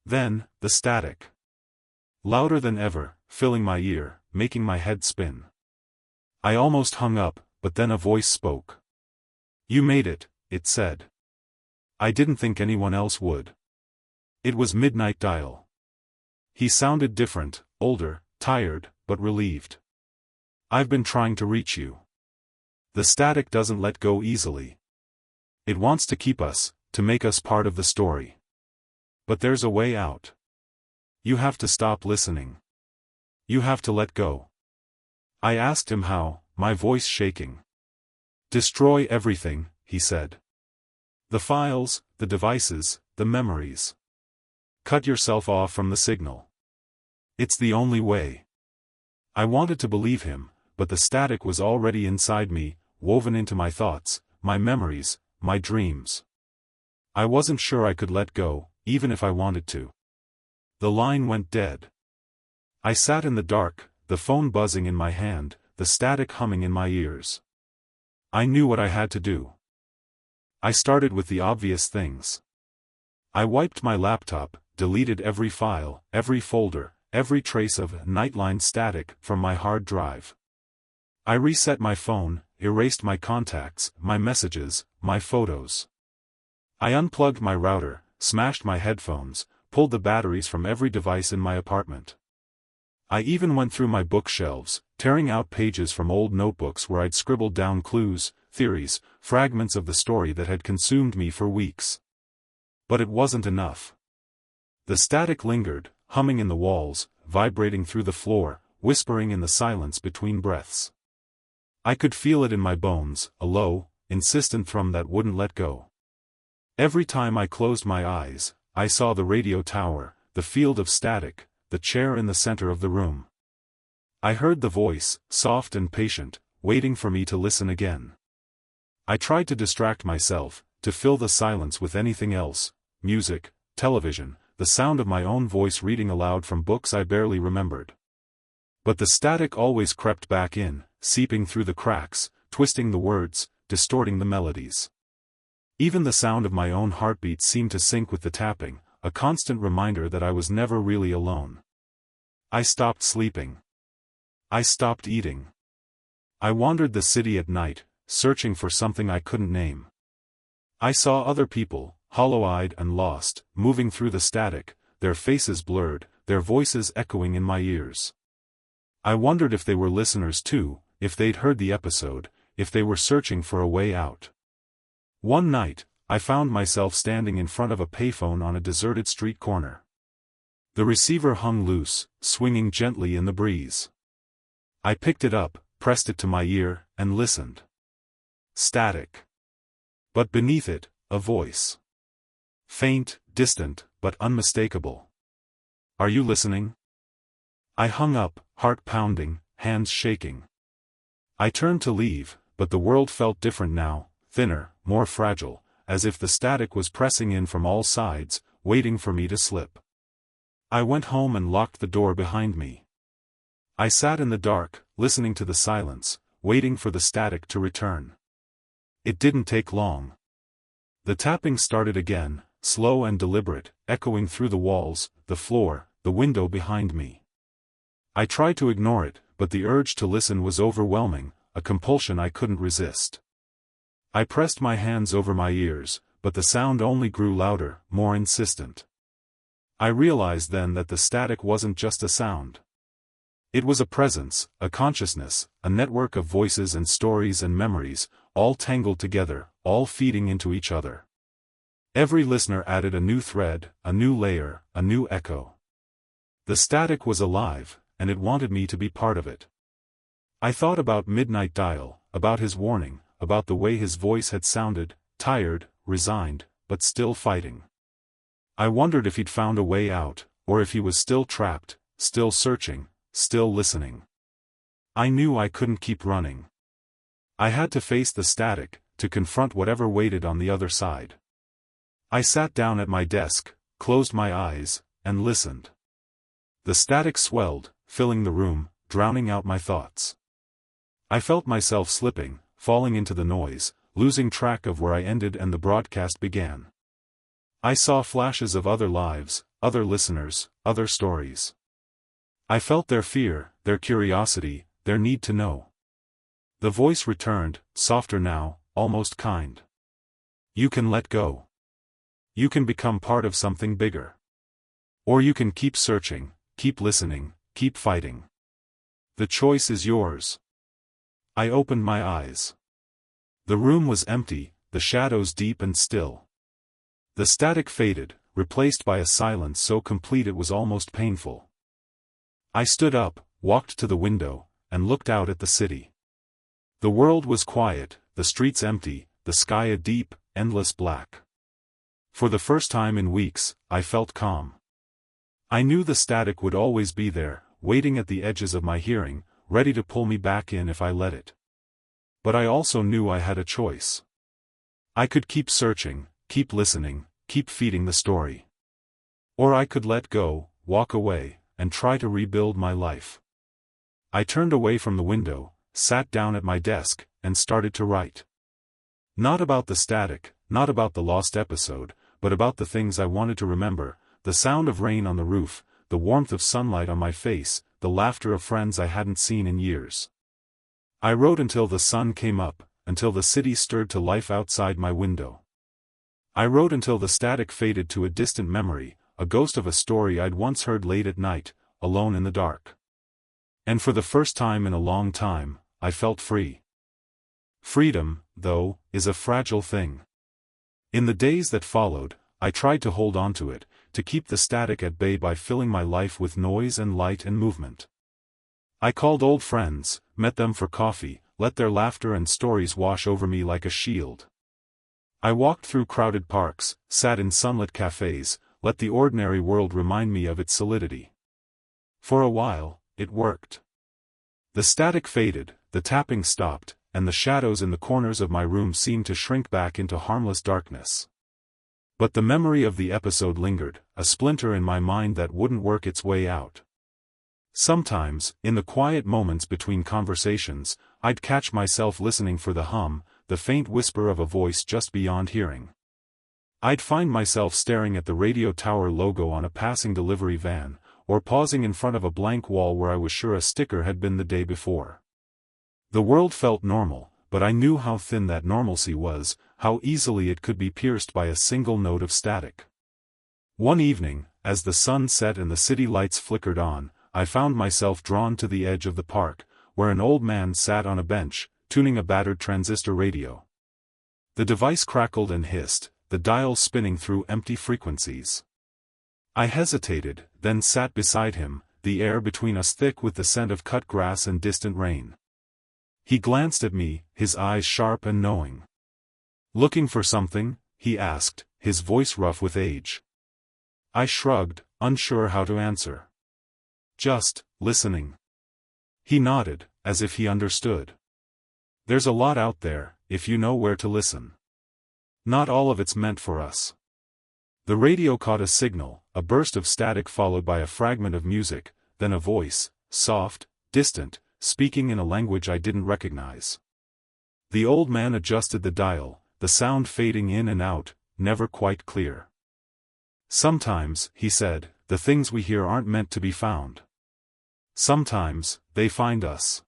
Then, the static. Louder than ever, filling my ear, making my head spin. I almost hung up, but then a voice spoke. "You made it," it said. I didn't think anyone else would. It was Midnight Dial. He sounded different, older, tired, but relieved. "I've been trying to reach you. The static doesn't let go easily. It wants to keep us, to make us part of the story. But there's a way out. You have to stop listening. You have to let go." I asked him how, my voice shaking. "Destroy everything," he said. "The files, the devices, the memories. Cut yourself off from the signal. It's the only way." I wanted to believe him, but the static was already inside me, woven into my thoughts, my memories, my dreams. I wasn't sure I could let go, even if I wanted to. The line went dead. I sat in the dark, the phone buzzing in my hand, the static humming in my ears. I knew what I had to do. I started with the obvious things. I wiped my laptop, deleted every file, every folder, every trace of Nightline static from my hard drive. I reset my phone, erased my contacts, my messages, my photos. I unplugged my router, smashed my headphones, pulled the batteries from every device in my apartment. I even went through my bookshelves, tearing out pages from old notebooks where I'd scribbled down clues, theories, fragments of the story that had consumed me for weeks. But it wasn't enough. The static lingered, humming in the walls, vibrating through the floor, whispering in the silence between breaths. I could feel it in my bones, a low, insistent thrum that wouldn't let go. Every time I closed my eyes, I saw the radio tower, the field of static, the chair in the center of the room. I heard the voice, soft and patient, waiting for me to listen again. I tried to distract myself, to fill the silence with anything else, music, television, the sound of my own voice reading aloud from books I barely remembered. But the static always crept back in, seeping through the cracks, twisting the words, distorting the melodies. Even the sound of my own heartbeat seemed to sync with the tapping, a constant reminder that I was never really alone. I stopped sleeping. I stopped eating. I wandered the city at night, searching for something I couldn't name. I saw other people, hollow-eyed and lost, moving through the static, their faces blurred, their voices echoing in my ears. I wondered if they were listeners too, if they'd heard the episode, if they were searching for a way out. One night, I found myself standing in front of a payphone on a deserted street corner. The receiver hung loose, swinging gently in the breeze. I picked it up, pressed it to my ear, and listened. Static. But beneath it, a voice. Faint, distant, but unmistakable. "Are you listening?" I hung up, heart pounding, hands shaking. I turned to leave, but the world felt different now, thinner, more fragile, as if the static was pressing in from all sides, waiting for me to slip. I went home and locked the door behind me. I sat in the dark, listening to the silence, waiting for the static to return. It didn't take long. The tapping started again, slow and deliberate, echoing through the walls, the floor, the window behind me. I tried to ignore it, but the urge to listen was overwhelming, a compulsion I couldn't resist. I pressed my hands over my ears, but the sound only grew louder, more insistent. I realized then that the static wasn't just a sound. It was a presence, a consciousness, a network of voices and stories and memories, all tangled together, all feeding into each other. Every listener added a new thread, a new layer, a new echo. The static was alive, and it wanted me to be part of it. I thought about Midnight Dial, about his warning, about the way his voice had sounded, tired, resigned, but still fighting. I wondered if he'd found a way out, or if he was still trapped, still searching, still listening. I knew I couldn't keep running. I had to face the static, to confront whatever waited on the other side. I sat down at my desk, closed my eyes, and listened. The static swelled, filling the room, drowning out my thoughts. I felt myself slipping, falling into the noise, losing track of where I ended and the broadcast began. I saw flashes of other lives, other listeners, other stories. I felt their fear, their curiosity, their need to know. The voice returned, softer now, almost kind. You can let go. You can become part of something bigger. Or you can keep searching, keep listening, keep fighting. The choice is yours. I opened my eyes. The room was empty, the shadows deep and still. The static faded, replaced by a silence so complete it was almost painful. I stood up, walked to the window, and looked out at the city. The world was quiet, the streets empty, the sky a deep, endless black. For the first time in weeks, I felt calm. I knew the static would always be there, waiting at the edges of my hearing, ready to pull me back in if I let it. But I also knew I had a choice. I could keep searching, keep listening, keep feeding the story. Or I could let go, walk away, and try to rebuild my life. I turned away from the window, sat down at my desk, and started to write. Not about the static, not about the lost episode, but about the things I wanted to remember, the sound of rain on the roof, the warmth of sunlight on my face, the laughter of friends I hadn't seen in years. I wrote until the sun came up, until the city stirred to life outside my window. I wrote until the static faded to a distant memory, a ghost of a story I'd once heard late at night, alone in the dark. And for the first time in a long time, I felt free. Freedom, though, is a fragile thing. In the days that followed, I tried to hold on to it, to keep the static at bay by filling my life with noise and light and movement. I called old friends, met them for coffee, let their laughter and stories wash over me like a shield. I walked through crowded parks, sat in sunlit cafes, let the ordinary world remind me of its solidity. For a while, it worked. The static faded, the tapping stopped, and the shadows in the corners of my room seemed to shrink back into harmless darkness. But the memory of the episode lingered, a splinter in my mind that wouldn't work its way out. Sometimes, in the quiet moments between conversations, I'd catch myself listening for the hum, the faint whisper of a voice just beyond hearing. I'd find myself staring at the radio tower logo on a passing delivery van, or pausing in front of a blank wall where I was sure a sticker had been the day before. The world felt normal, but I knew how thin that normalcy was, how easily it could be pierced by a single note of static. One evening, as the sun set and the city lights flickered on, I found myself drawn to the edge of the park, where an old man sat on a bench, tuning a battered transistor radio. The device crackled and hissed, the dial spinning through empty frequencies. I hesitated, then sat beside him, the air between us thick with the scent of cut grass and distant rain. He glanced at me, his eyes sharp and knowing. "Looking for something?" he asked, his voice rough with age. I shrugged, unsure how to answer. "Just listening." He nodded, as if he understood. "There's a lot out there, if you know where to listen. Not all of it's meant for us." The radio caught a signal, a burst of static followed by a fragment of music, then a voice, soft, distant, speaking in a language I didn't recognize. The old man adjusted the dial, the sound fading in and out, never quite clear. "Sometimes," he said, "the things we hear aren't meant to be found. Sometimes, they find us."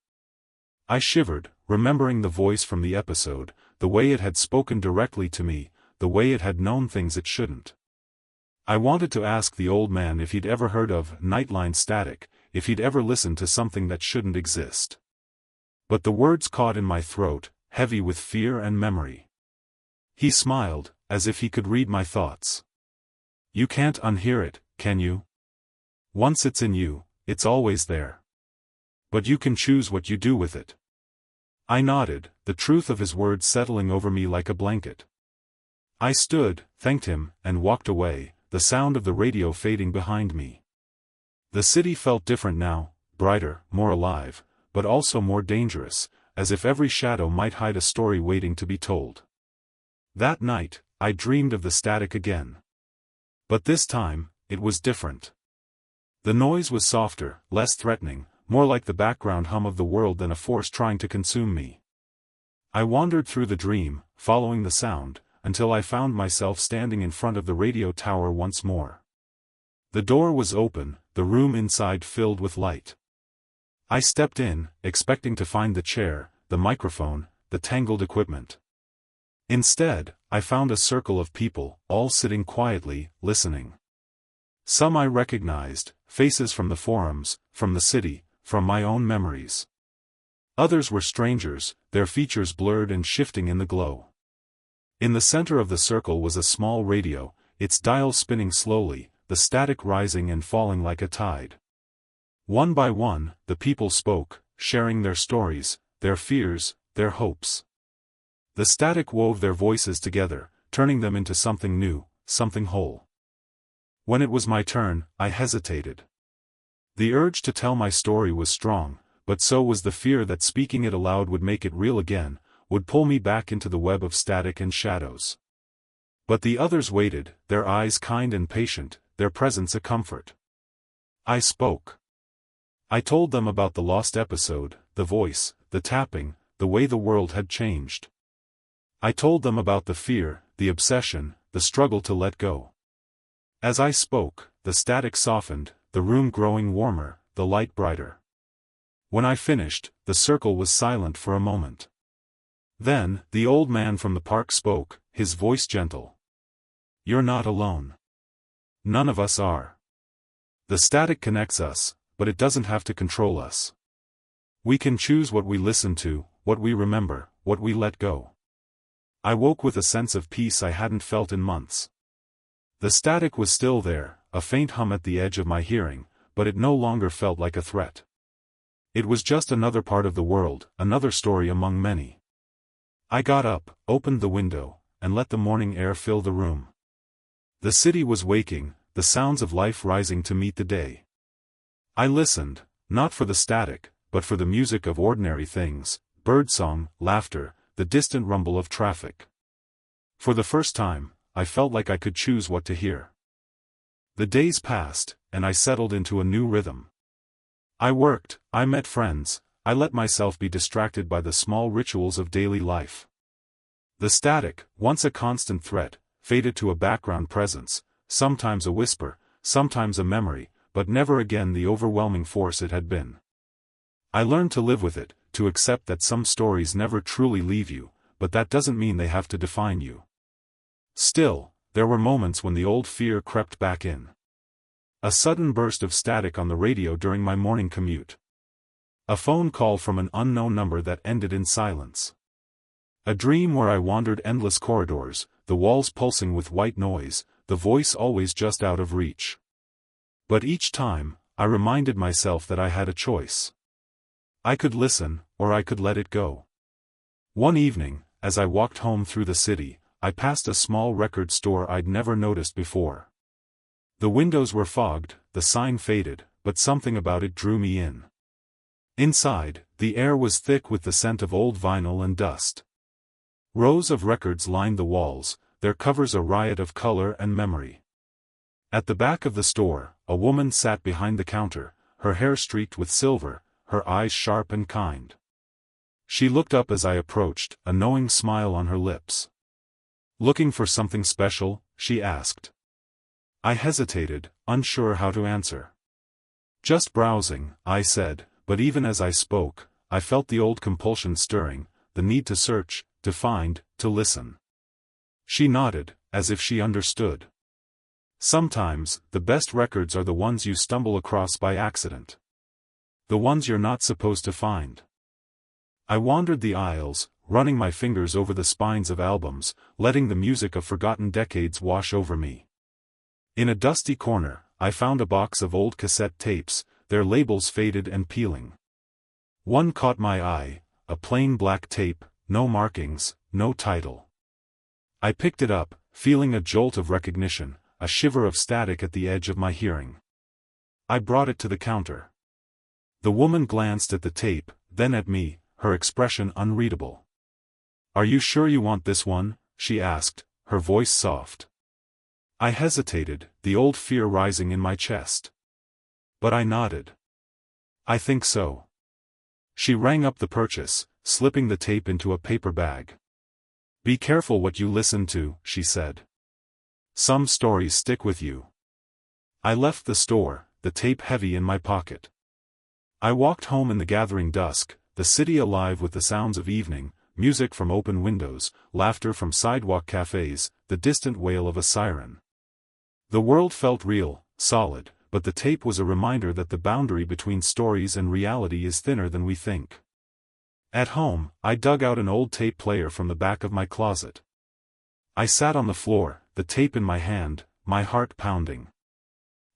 I shivered, remembering the voice from the episode, the way it had spoken directly to me, the way it had known things it shouldn't. I wanted to ask the old man if he'd ever heard of nightline static, if he'd ever listened to something that shouldn't exist. But the words caught in my throat, heavy with fear and memory. He smiled, as if he could read my thoughts. "You can't unhear it, can you? Once it's in you, it's always there. But you can choose what you do with it." I nodded, the truth of his words settling over me like a blanket. I stood, thanked him, and walked away, the sound of the radio fading behind me. The city felt different now, brighter, more alive, but also more dangerous, as if every shadow might hide a story waiting to be told. That night, I dreamed of the static again. But this time, it was different. The noise was softer, less threatening, more like the background hum of the world than a force trying to consume me. I wandered through the dream, following the sound, until I found myself standing in front of the radio tower once more. The door was open, the room inside filled with light. I stepped in, expecting to find the chair, the microphone, the tangled equipment. Instead, I found a circle of people, all sitting quietly, listening. Some I recognized, faces from the forums, from the city, from my own memories. Others were strangers, their features blurred and shifting in the glow. In the center of the circle was a small radio, its dial spinning slowly, the static rising and falling like a tide. One by one, the people spoke, sharing their stories, their fears, their hopes. The static wove their voices together, turning them into something new, something whole. When it was my turn, I hesitated. The urge to tell my story was strong, but so was the fear that speaking it aloud would make it real again, would pull me back into the web of static and shadows. But the others waited, their eyes kind and patient, their presence a comfort. I spoke. I told them about the lost episode, the voice, the tapping, the way the world had changed. I told them about the fear, the obsession, the struggle to let go. As I spoke, the static softened, the room growing warmer, the light brighter. When I finished, the circle was silent for a moment. Then, the old man from the park spoke, his voice gentle. "You're not alone. None of us are. The static connects us, but it doesn't have to control us. We can choose what we listen to, what we remember, what we let go." I woke with a sense of peace I hadn't felt in months. The static was still there, a faint hum at the edge of my hearing, but it no longer felt like a threat. It was just another part of the world, another story among many. I got up, opened the window, and let the morning air fill the room. The city was waking, the sounds of life rising to meet the day. I listened, not for the static, but for the music of ordinary things, birdsong, laughter, the distant rumble of traffic. For the first time, I felt like I could choose what to hear. The days passed, and I settled into a new rhythm. I worked, I met friends, I let myself be distracted by the small rituals of daily life. The static, once a constant threat, faded to a background presence, sometimes a whisper, sometimes a memory, but never again the overwhelming force it had been. I learned to live with it, to accept that some stories never truly leave you, but that doesn't mean they have to define you. Still, there were moments when the old fear crept back in. A sudden burst of static on the radio during my morning commute. A phone call from an unknown number that ended in silence. A dream where I wandered endless corridors, the walls pulsing with white noise, the voice always just out of reach. But each time, I reminded myself that I had a choice. I could listen, or I could let it go. One evening, as I walked home through the city, I passed a small record store I'd never noticed before. The windows were fogged, the sign faded, but something about it drew me in. Inside, the air was thick with the scent of old vinyl and dust. Rows of records lined the walls, their covers a riot of color and memory. At the back of the store, a woman sat behind the counter, her hair streaked with silver, her eyes sharp and kind. She looked up as I approached, a knowing smile on her lips. "Looking for something special?" she asked. I hesitated, unsure how to answer. "Just browsing," I said, but even as I spoke, I felt the old compulsion stirring, the need to search, to find, to listen. She nodded, as if she understood. Sometimes, the best records are the ones you stumble across by accident. The ones you're not supposed to find. I wandered the aisles, running my fingers over the spines of albums, letting the music of forgotten decades wash over me. In a dusty corner, I found a box of old cassette tapes, their labels faded and peeling. One caught my eye, a plain black tape, no markings, no title. I picked it up, feeling a jolt of recognition, a shiver of static at the edge of my hearing. I brought it to the counter. The woman glanced at the tape, then at me, her expression unreadable. "Are you sure you want this one?" she asked, her voice soft. I hesitated, the old fear rising in my chest. But I nodded. "I think so." She rang up the purchase, slipping the tape into a paper bag. "Be careful what you listen to," she said. "Some stories stick with you." I left the store, the tape heavy in my pocket. I walked home in the gathering dusk, the city alive with the sounds of evening, music from open windows, laughter from sidewalk cafes, the distant wail of a siren. The world felt real, solid, but the tape was a reminder that the boundary between stories and reality is thinner than we think. At home, I dug out an old tape player from the back of my closet. I sat on the floor, the tape in my hand, my heart pounding.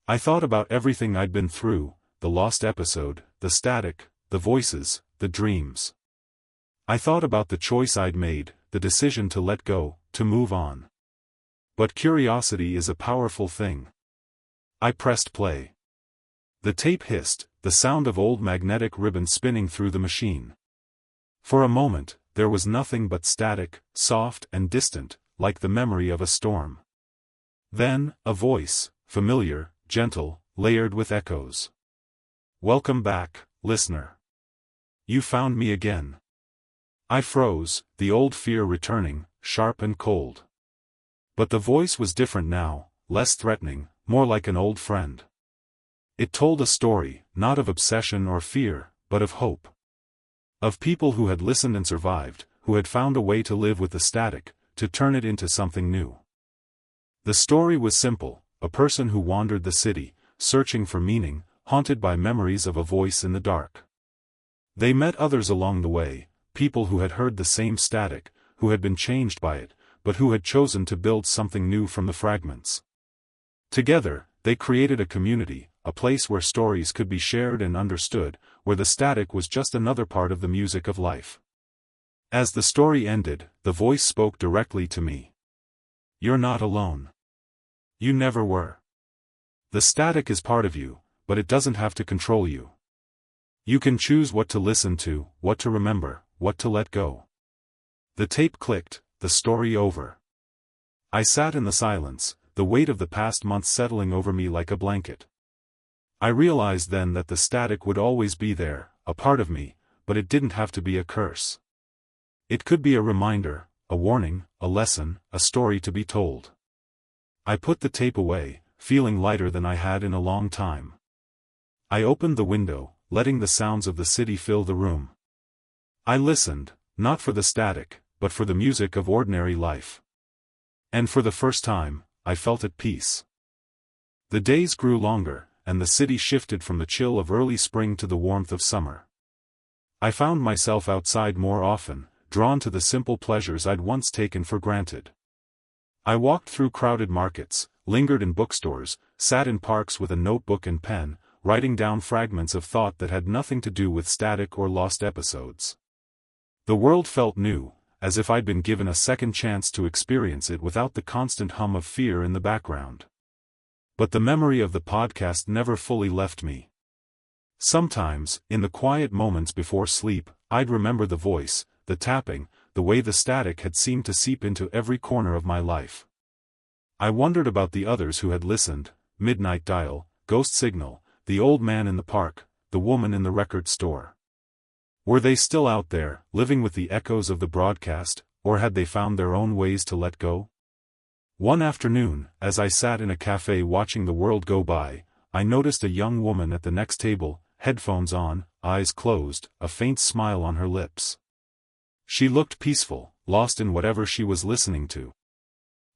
I thought about everything I'd been through, the lost episode, the static, the voices, the dreams. I thought about the choice I'd made, the decision to let go, to move on. But curiosity is a powerful thing. I pressed play. The tape hissed, the sound of old magnetic ribbons spinning through the machine. For a moment, there was nothing but static, soft and distant, like the memory of a storm. Then, a voice, familiar, gentle, layered with echoes. "Welcome back, listener. You found me again." I froze, the old fear returning, sharp and cold. But the voice was different now, less threatening, more like an old friend. It told a story, not of obsession or fear, but of hope. Of people who had listened and survived, who had found a way to live with the static, to turn it into something new. The story was simple, a person who wandered the city, searching for meaning, haunted by memories of a voice in the dark. They met others along the way, people who had heard the same static, who had been changed by it, but who had chosen to build something new from the fragments. Together, they created a community, a place where stories could be shared and understood, where the static was just another part of the music of life. As the story ended, the voice spoke directly to me. "You're not alone. You never were. The static is part of you, but it doesn't have to control you. You can choose what to listen to, what to remember, what to let go." The tape clicked, the story over. I sat in the silence, the weight of the past month settling over me like a blanket. I realized then that the static would always be there, a part of me, but it didn't have to be a curse. It could be a reminder, a warning, a lesson, a story to be told. I put the tape away, feeling lighter than I had in a long time. I opened the window, letting the sounds of the city fill the room. I listened, not for the static, but for the music of ordinary life. And for the first time, I felt at peace. The days grew longer, and the city shifted from the chill of early spring to the warmth of summer. I found myself outside more often, drawn to the simple pleasures I'd once taken for granted. I walked through crowded markets, lingered in bookstores, sat in parks with a notebook and pen, writing down fragments of thought that had nothing to do with static or lost episodes. The world felt new, as if I'd been given a second chance to experience it without the constant hum of fear in the background. But the memory of the podcast never fully left me. Sometimes, in the quiet moments before sleep, I'd remember the voice, the tapping, the way the static had seemed to seep into every corner of my life. I wondered about the others who had listened: Midnight Dial, Ghost Signal, the old man in the park, the woman in the record store. Were they still out there, living with the echoes of the broadcast, or had they found their own ways to let go? One afternoon, as I sat in a cafe watching the world go by, I noticed a young woman at the next table, headphones on, eyes closed, a faint smile on her lips. She looked peaceful, lost in whatever she was listening to.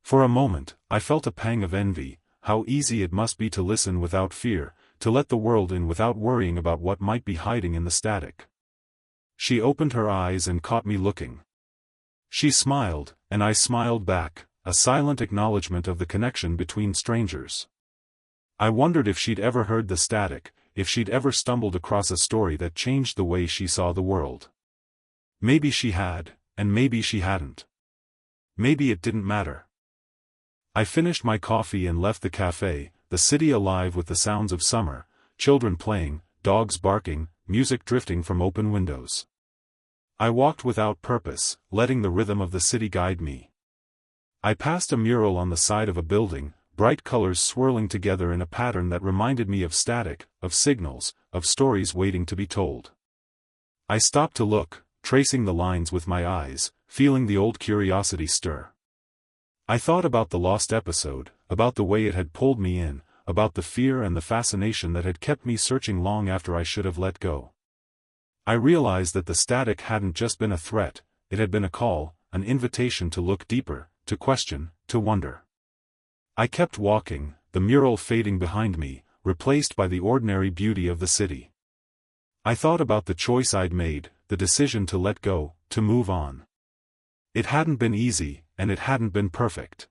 For a moment, I felt a pang of envy. How easy it must be to listen without fear, to let the world in without worrying about what might be hiding in the static. She opened her eyes and caught me looking. She smiled, and I smiled back, a silent acknowledgement of the connection between strangers. I wondered if she'd ever heard the static, if she'd ever stumbled across a story that changed the way she saw the world. Maybe she had, and maybe she hadn't. Maybe it didn't matter. I finished my coffee and left the cafe, the city alive with the sounds of summer, children playing, dogs barking, music drifting from open windows. I walked without purpose, letting the rhythm of the city guide me. I passed a mural on the side of a building, bright colors swirling together in a pattern that reminded me of static, of signals, of stories waiting to be told. I stopped to look, tracing the lines with my eyes, feeling the old curiosity stir. I thought about the lost episode, about the way it had pulled me in, about the fear and the fascination that had kept me searching long after I should have let go. I realized that the static hadn't just been a threat, it had been a call, an invitation to look deeper, to question, to wonder. I kept walking, the mural fading behind me, replaced by the ordinary beauty of the city. I thought about the choice I'd made, the decision to let go, to move on. It hadn't been easy, and it hadn't been perfect.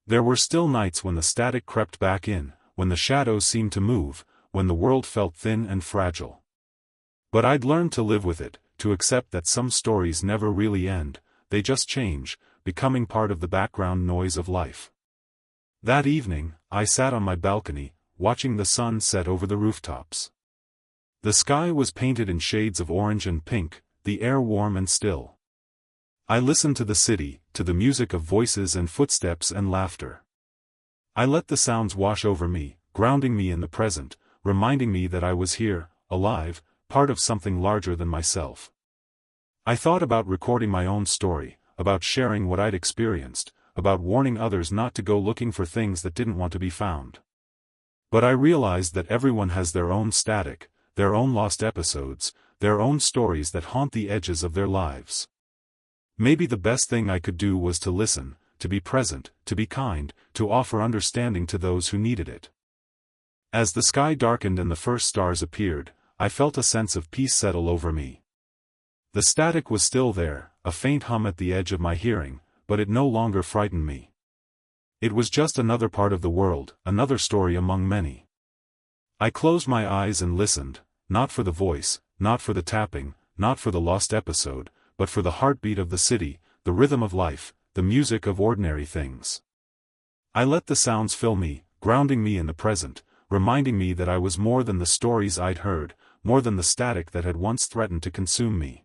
There were still nights when the static crept back in, when the shadows seemed to move, when the world felt thin and fragile. But I'd learned to live with it, to accept that some stories never really end, they just change, becoming part of the background noise of life. That evening, I sat on my balcony, watching the sun set over the rooftops. The sky was painted in shades of orange and pink, the air warm and still. I listened to the city, to the music of voices and footsteps and laughter. I let the sounds wash over me, grounding me in the present, reminding me that I was here, alive, part of something larger than myself. I thought about recording my own story, about sharing what I'd experienced, about warning others not to go looking for things that didn't want to be found. But I realized that everyone has their own static, their own lost episodes, their own stories that haunt the edges of their lives. Maybe the best thing I could do was to listen, to be present, to be kind, to offer understanding to those who needed it. As the sky darkened and the first stars appeared, I felt a sense of peace settle over me. The static was still there, a faint hum at the edge of my hearing, but it no longer frightened me. It was just another part of the world, another story among many. I closed my eyes and listened, not for the voice, not for the tapping, not for the lost episode, but for the heartbeat of the city, the rhythm of life, the music of ordinary things. I let the sounds fill me, grounding me in the present, reminding me that I was more than the stories I'd heard, more than the static that had once threatened to consume me.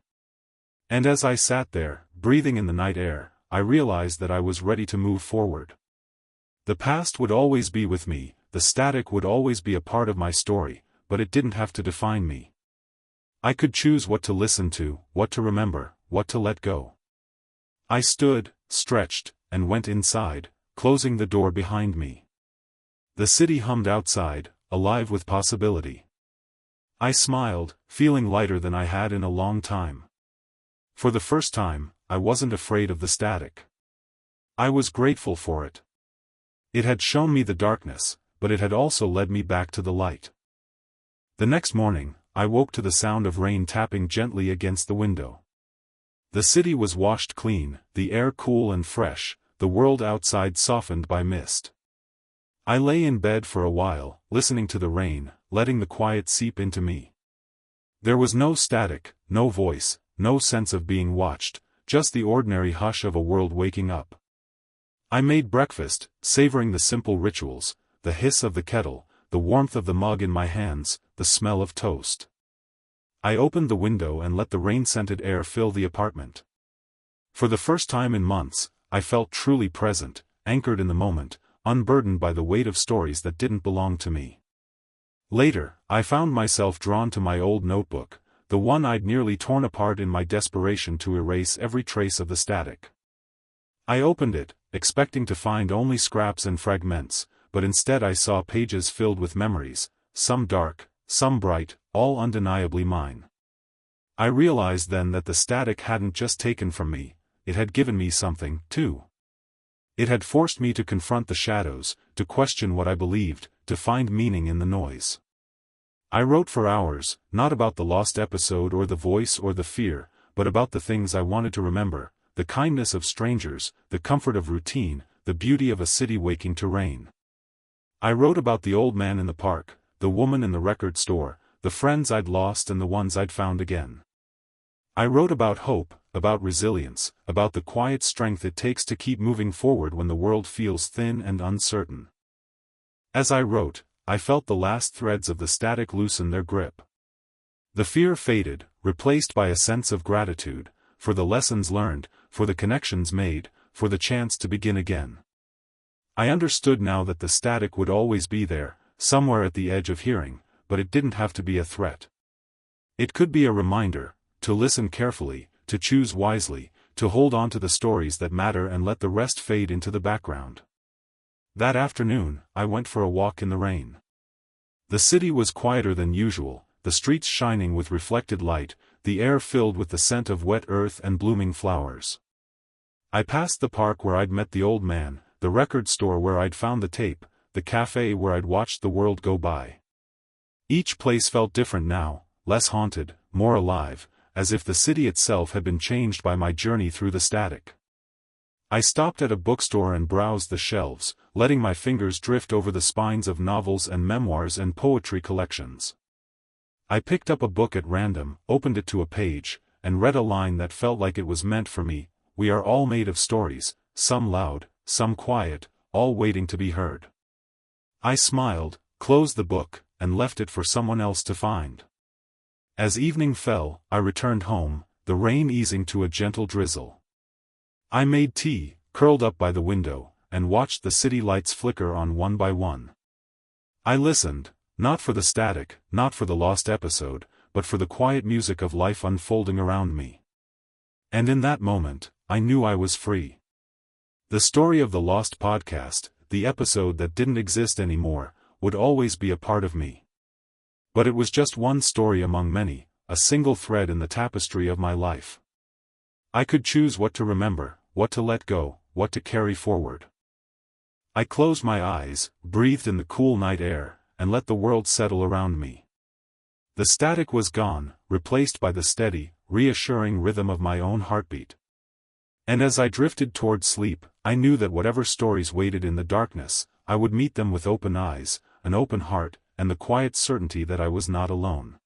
And as I sat there, breathing in the night air, I realized that I was ready to move forward. The past would always be with me, the static would always be a part of my story, but it didn't have to define me. I could choose what to listen to, what to remember, what to let go. I stood, stretched, and went inside, closing the door behind me. The city hummed outside, alive with possibility. I smiled, feeling lighter than I had in a long time. For the first time, I wasn't afraid of the static. I was grateful for it. It had shown me the darkness, but it had also led me back to the light. The next morning, I woke to the sound of rain tapping gently against the window. The city was washed clean, the air cool and fresh, the world outside softened by mist. I lay in bed for a while, listening to the rain, letting the quiet seep into me. There was no static, no voice, no sense of being watched, just the ordinary hush of a world waking up. I made breakfast, savoring the simple rituals, the hiss of the kettle, the warmth of the mug in my hands, the smell of toast. I opened the window and let the rain-scented air fill the apartment. For the first time in months, I felt truly present, anchored in the moment, unburdened by the weight of stories that didn't belong to me. Later, I found myself drawn to my old notebook, the one I'd nearly torn apart in my desperation to erase every trace of the static. I opened it, expecting to find only scraps and fragments, but instead I saw pages filled with memories, some dark, some bright, all undeniably mine. I realized then that the static hadn't just taken from me, it had given me something, too. It had forced me to confront the shadows, to question what I believed, to find meaning in the noise. I wrote for hours, not about the lost episode or the voice or the fear, but about the things I wanted to remember, the kindness of strangers, the comfort of routine, the beauty of a city waking to rain. I wrote about the old man in the park, the woman in the record store, the friends I'd lost and the ones I'd found again. I wrote about hope, about resilience, about the quiet strength it takes to keep moving forward when the world feels thin and uncertain. As I wrote, I felt the last threads of the static loosen their grip. The fear faded, replaced by a sense of gratitude, for the lessons learned, for the connections made, for the chance to begin again. I understood now that the static would always be there, somewhere at the edge of hearing, but it didn't have to be a threat. It could be a reminder, to listen carefully, to choose wisely, to hold on to the stories that matter and let the rest fade into the background. That afternoon, I went for a walk in the rain. The city was quieter than usual, the streets shining with reflected light, the air filled with the scent of wet earth and blooming flowers. I passed the park where I'd met the old man, the record store where I'd found the tape, the cafe where I'd watched the world go by. Each place felt different now, less haunted, more alive, as if the city itself had been changed by my journey through the static. I stopped at a bookstore and browsed the shelves, letting my fingers drift over the spines of novels and memoirs and poetry collections. I picked up a book at random, opened it to a page, and read a line that felt like it was meant for me: "We are all made of stories, some loud, some quiet, all waiting to be heard." I smiled, closed the book, and left it for someone else to find. As evening fell, I returned home, the rain easing to a gentle drizzle. I made tea, curled up by the window, and watched the city lights flicker on one by one. I listened, not for the static, not for the lost episode, but for the quiet music of life unfolding around me. And in that moment, I knew I was free. The story of the lost podcast, the episode that didn't exist anymore, would always be a part of me. But it was just one story among many, a single thread in the tapestry of my life. I could choose what to remember, what to let go, what to carry forward. I closed my eyes, breathed in the cool night air, and let the world settle around me. The static was gone, replaced by the steady, reassuring rhythm of my own heartbeat. And as I drifted toward sleep, I knew that whatever stories waited in the darkness, I would meet them with open eyes, an open heart, and the quiet certainty that I was not alone.